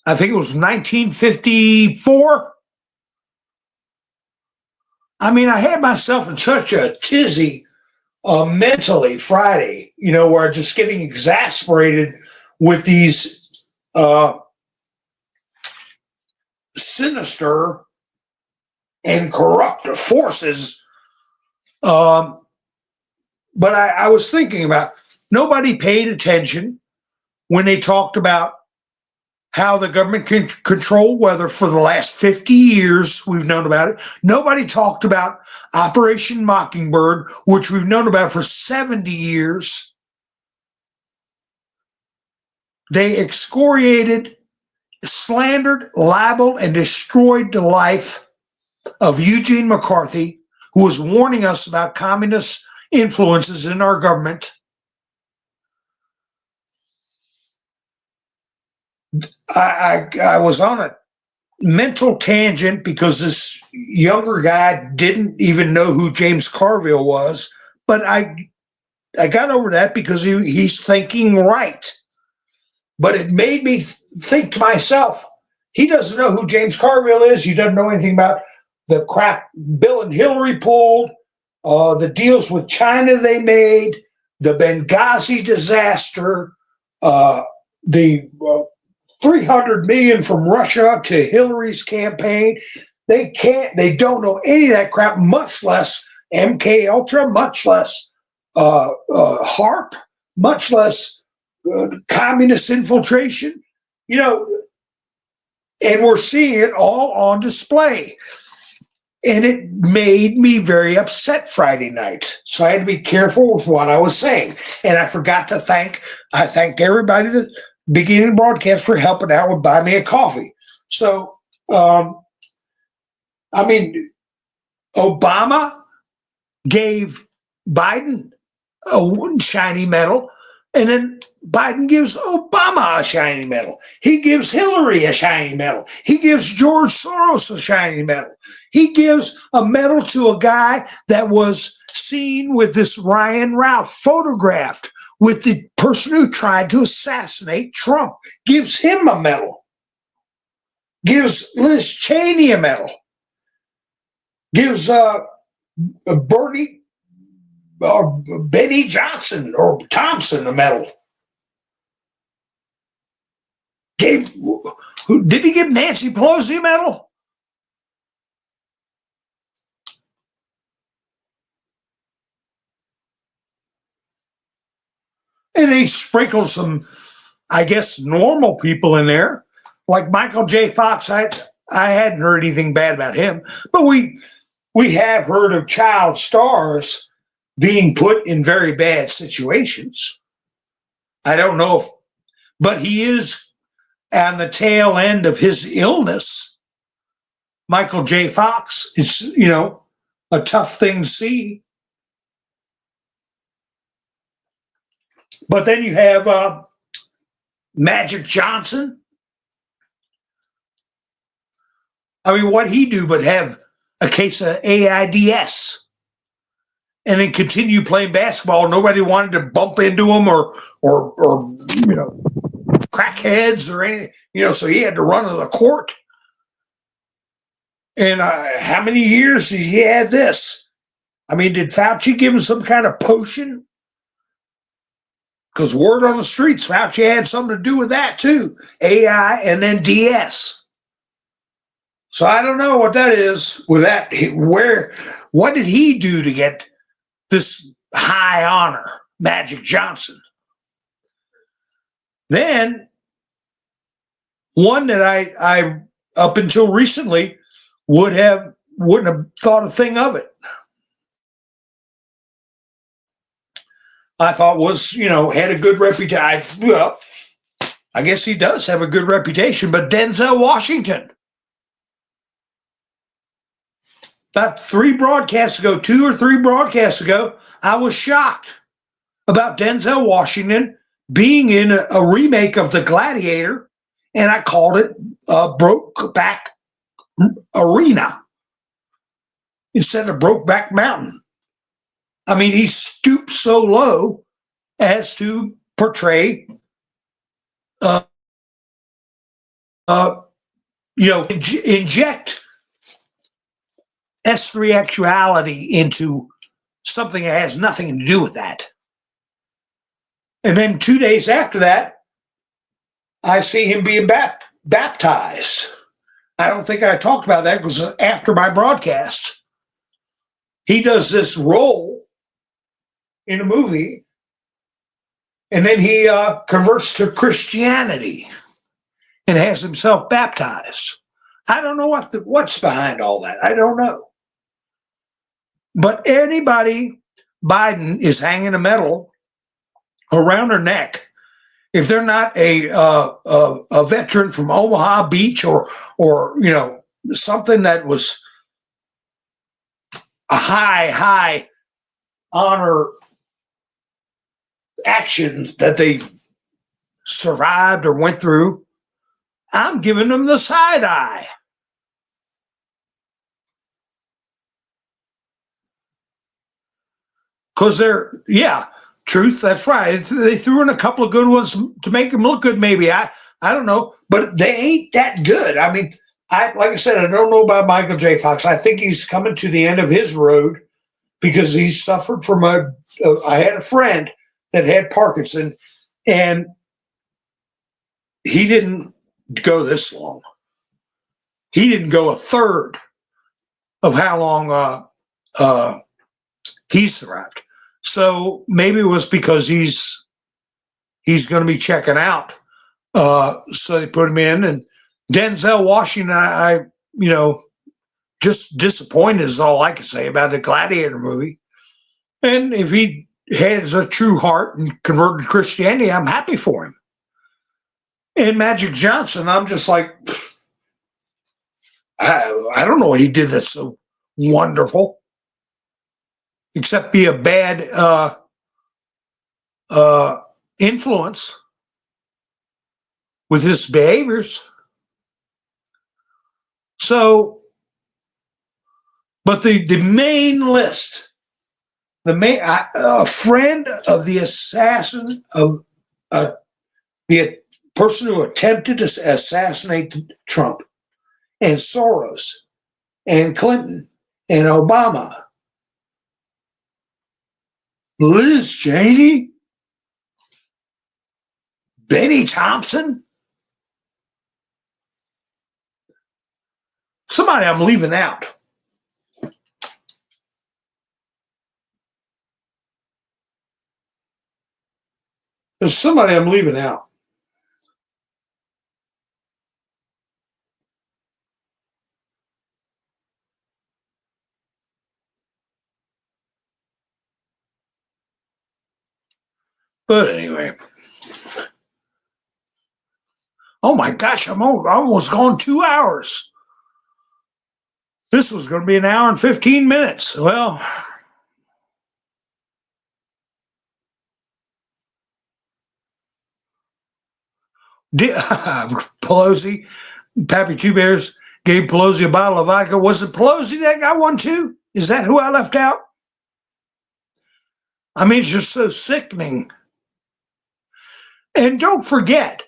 [SPEAKER 1] I think it was 1954. I mean, I had myself in such a tizzy mentally Friday, where I'm just getting exasperated with these sinister and corrupt forces. But I was thinking about, nobody paid attention when they talked about how the government can control weather for the last 50 years. We've known about it. Nobody talked about Operation Mockingbird, which we've known about for 70 years. They excoriated, slandered, libeled, and destroyed the life of Eugene McCarthy, who was warning us about communist influences in our government. I was on a mental tangent because this younger guy didn't even know who James Carville was, but I got over that because he's thinking right. But it made me think to myself, he doesn't know who James Carville is. He doesn't know anything about the crap Bill and Hillary pulled, the deals with China they made, the Benghazi disaster, the 300 million from Russia to Hillary's campaign. They don't know any of that crap, much less MK Ultra, much less HARP, much less communist infiltration, and we're seeing it all on display. And it made me very upset Friday night. So I had to be careful with what I was saying. And I forgot to thank everybody that beginning the broadcast for helping out with buy me a coffee. So, Obama gave Biden a shiny medal, and then Biden gives Obama a shiny medal. He gives Hillary a shiny medal. He gives George Soros a shiny medal. He gives a medal to a guy that was seen with this Ryan Ralph photographed with the person who tried to assassinate Trump. Gives him a medal. Gives Liz Cheney a medal. Gives Benny Johnson or Thompson a medal. Did he give Nancy Pelosi a medal? And he sprinkled some, I guess, normal people in there, like Michael J. Fox. I hadn't heard anything bad about him, but we have heard of child stars being put in very bad situations. I don't know but he is on the tail end of his illness. Michael J. Fox, it's, a tough thing to see. But then you have Magic Johnson. What'd he do but have a case of AIDS and then continue playing basketball? Nobody wanted to bump into him or crackheads or anything, so he had to run to the court. And how many years did he have this? Did Fauci give him some kind of potion? Because word on the streets, Fauci had something to do with that too. AI and then DS. So I don't know what that is with that. What did he do to get this high honor, Magic Johnson? Then one that I up until recently wouldn't have thought a thing of it. I thought was, had a good reputation. Well, I guess he does have a good reputation, but Denzel Washington. About 2 or 3 broadcasts ago, I was shocked about Denzel Washington being in a remake of The Gladiator, and I called it Brokeback Arena instead of Brokeback Mountain. He stooped so low as to portray, inject S3-actuality into something that has nothing to do with that. And then 2 days after that, I see him being baptized. I don't think I talked about that because after my broadcast, he does this role in a movie, and then he converts to Christianity and has himself baptized. I don't know what's behind all that. I don't know. But anybody Biden is hanging a medal around her neck, if they're not a veteran from Omaha Beach or something that was high honor action that they survived or went through, I'm giving them the side eye. Because they're, yeah, truth, that's right. They threw in a couple of good ones to make them look good, maybe. I don't know, but they ain't that good. I mean, like I said, I don't know about Michael J. Fox. I think he's coming to the end of his road because he suffered from I had a friend that had Parkinson, and he didn't go this long. He didn't go a third of how long he survived. So maybe it was because he's going to be checking out. So they put him in, and Denzel Washington, I just disappointed is all I can say about the Gladiator movie. And if he has a true heart and converted to Christianity, I'm happy for him. And Magic Johnson, I'm just like, I don't know what he did that's so wonderful, except be a bad influence with his behaviors. So, but the main list, a friend of the assassin of the person who attempted to assassinate Trump, and Soros, and Clinton, and Obama, Liz Cheney, Benny Thompson. Somebody I'm leaving out. There's somebody I'm leaving out. But anyway. Oh my gosh, I'm almost gone 2 hours. This was going to be an hour and 15 minutes. Well, Pelosi, Pappy Two Bears gave Pelosi a bottle of vodka. Was it Pelosi that got one too? Is that who I left out? I mean, it's just so sickening. And don't forget,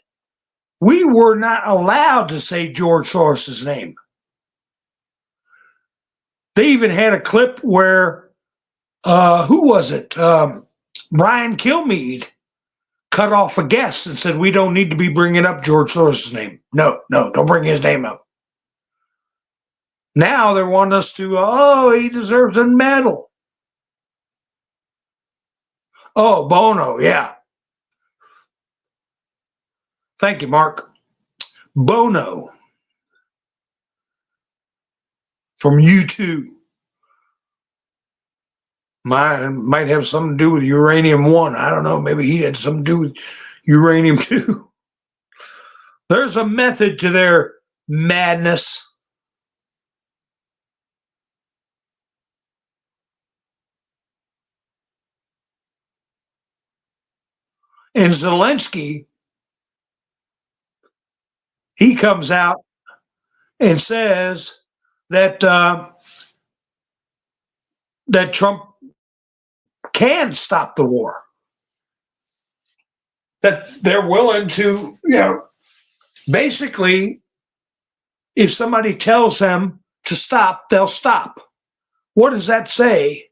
[SPEAKER 1] we were not allowed to say George Soros' name. They even had a clip where, who was it? Brian Kilmeade cut off a guest and said, we don't need to be bringing up George Soros' name. No, don't bring his name up. Now they want us to, he deserves a medal. Oh, Bono, yeah. Thank you, Mark. Bono from U2. Might have something to do with Uranium One. I don't know. Maybe he had something to do with Uranium Two. There's a method to their madness. And Zelensky, he comes out and says that that Trump can stop the war. That they're willing to, basically, if somebody tells them to stop, they'll stop. What does that say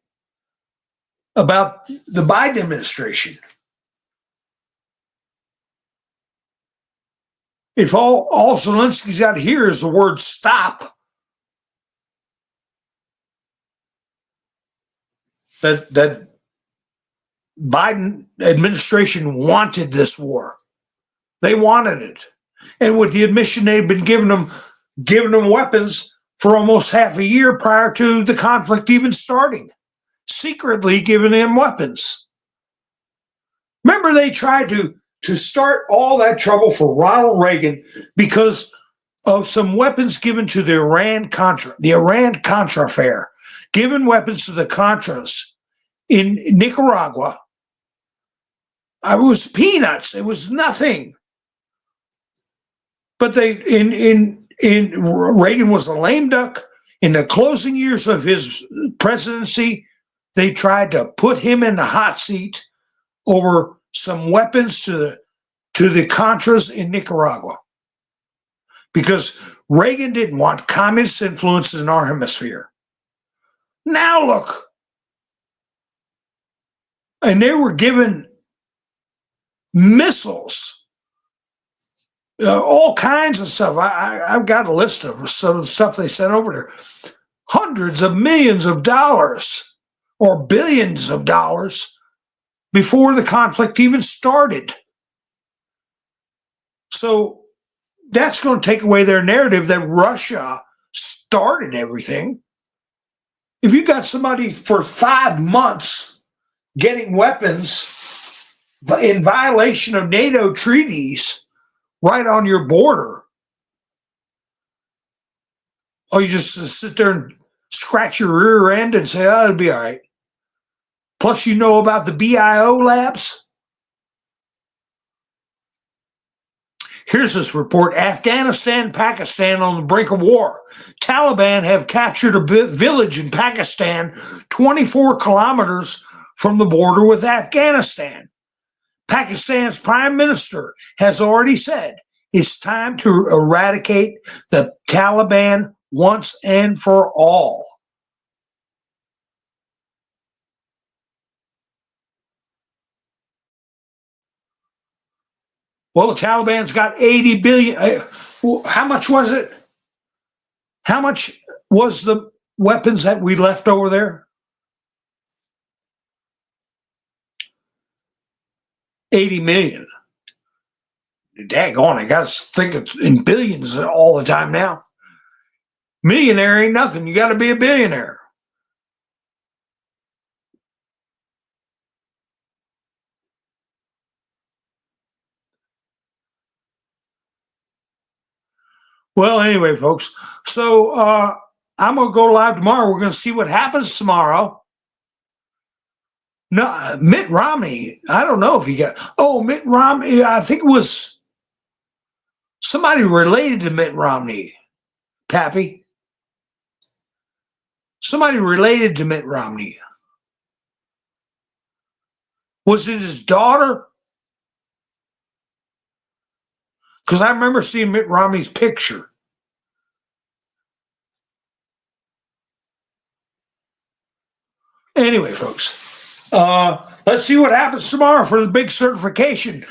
[SPEAKER 1] about the Biden administration? If all Zelensky's got here is the word stop, that Biden administration wanted this war. They wanted it. And with the admission they'd been giving them weapons for almost half a year prior to the conflict even starting, secretly giving them weapons. Remember, they tried to start all that trouble for Ronald Reagan because of some weapons given to the Iran-Contra affair, giving weapons to the Contras in Nicaragua. It was peanuts. It was nothing. But Reagan was a lame duck. In the closing years of his presidency, they tried to put him in the hot seat over some weapons to the Contras in Nicaragua, because Reagan didn't want communist influences in our hemisphere. Now look, and they were given missiles, all kinds of stuff. I've got a list of some of the stuff they sent over there. Hundreds of millions of dollars or billions of dollars before the conflict even started. So that's going to take away their narrative that Russia started everything. If you got somebody for 5 months getting weapons in violation of NATO treaties right on your border, or you just sit there and scratch your rear end and say, oh, it'll be all right. Plus, you know about the BIO labs. Here's this report. Afghanistan, Pakistan on the brink of war. Taliban have captured a village in Pakistan 24 kilometers from the border with Afghanistan. Pakistan's prime minister has already said it's time to eradicate the Taliban once and for all. Well, the Taliban's got 80 billion. How much was it? How much was the weapons that we left over there? 80 million. Daggone, I got to think it's in billions all the time now. Millionaire ain't nothing. You got to be a billionaire. Well, anyway, folks, so I'm going to go live tomorrow. We're going to see what happens tomorrow. No, Mitt Romney, I don't know if he got, Mitt Romney, I think it was somebody related to Mitt Romney, Pappy. Somebody related to Mitt Romney. Was it his daughter? Because I remember seeing Mitt Romney's picture. Anyway, folks, let's see what happens tomorrow for the big certification.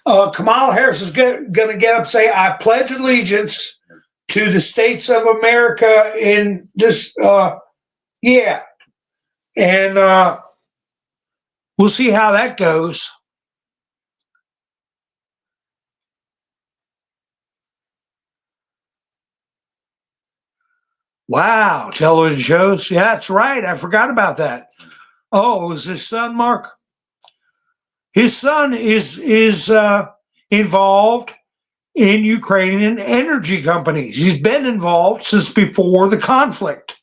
[SPEAKER 1] Kamala Harris is going to get up and say, I pledge allegiance to the states of America in this, yeah. And we'll see how that goes. Wow, television shows. Yeah, that's right. I forgot about that. Oh, it was his son, Mark? His son is involved in Ukrainian energy companies. He's been involved since before the conflict.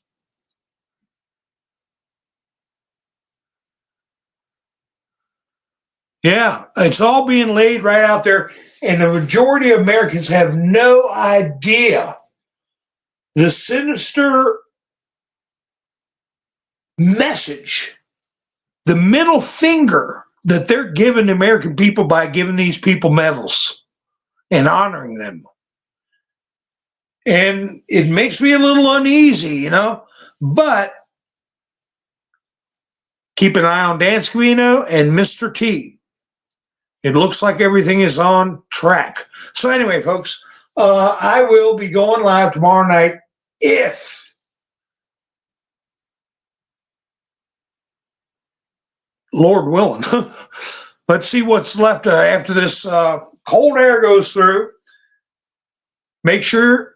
[SPEAKER 1] Yeah, it's all being laid right out there, and the majority of Americans have no idea the sinister message, the middle finger that they're giving the American people by giving these people medals and honoring them. And it makes me a little uneasy, but keep an eye on Dan Scavino and Mr. T. It looks like everything is on track. So anyway, folks, I will be going live tomorrow night if Lord willing. Let's see what's left after this cold air goes through. Make sure,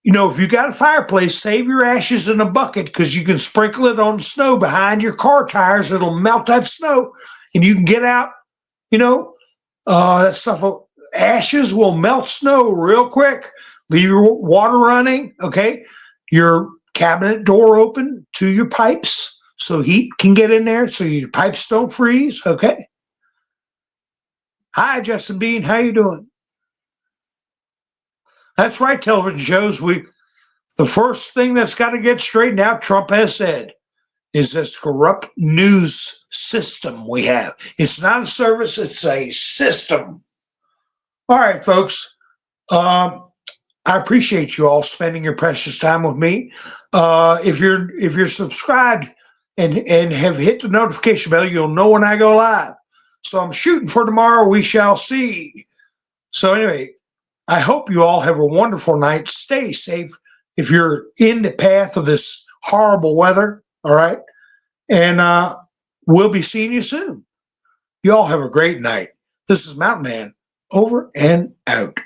[SPEAKER 1] if you got a fireplace, save your ashes in a bucket, because you can sprinkle it on snow behind your car tires. It'll melt that snow, and you can get out, that stuff. Ashes will melt snow real quick. Leave your water running, okay? Your cabinet door open to your pipes so heat can get in there so your pipes don't freeze. Okay. Hi, Justin Bean. How you doing? That's right, television shows. The first thing that's got to get straightened out, Trump has said, is this corrupt news system we have. It's not a service, it's a system. All right, folks. I appreciate you all spending your precious time with me. If you're subscribed and have hit the notification bell, you'll know when I go live. So I'm shooting for tomorrow. We shall see. So anyway, I hope you all have a wonderful night. Stay safe if you're in the path of this horrible weather. All right. And we'll be seeing you soon. You all have a great night. This is Mountain Man, over and out.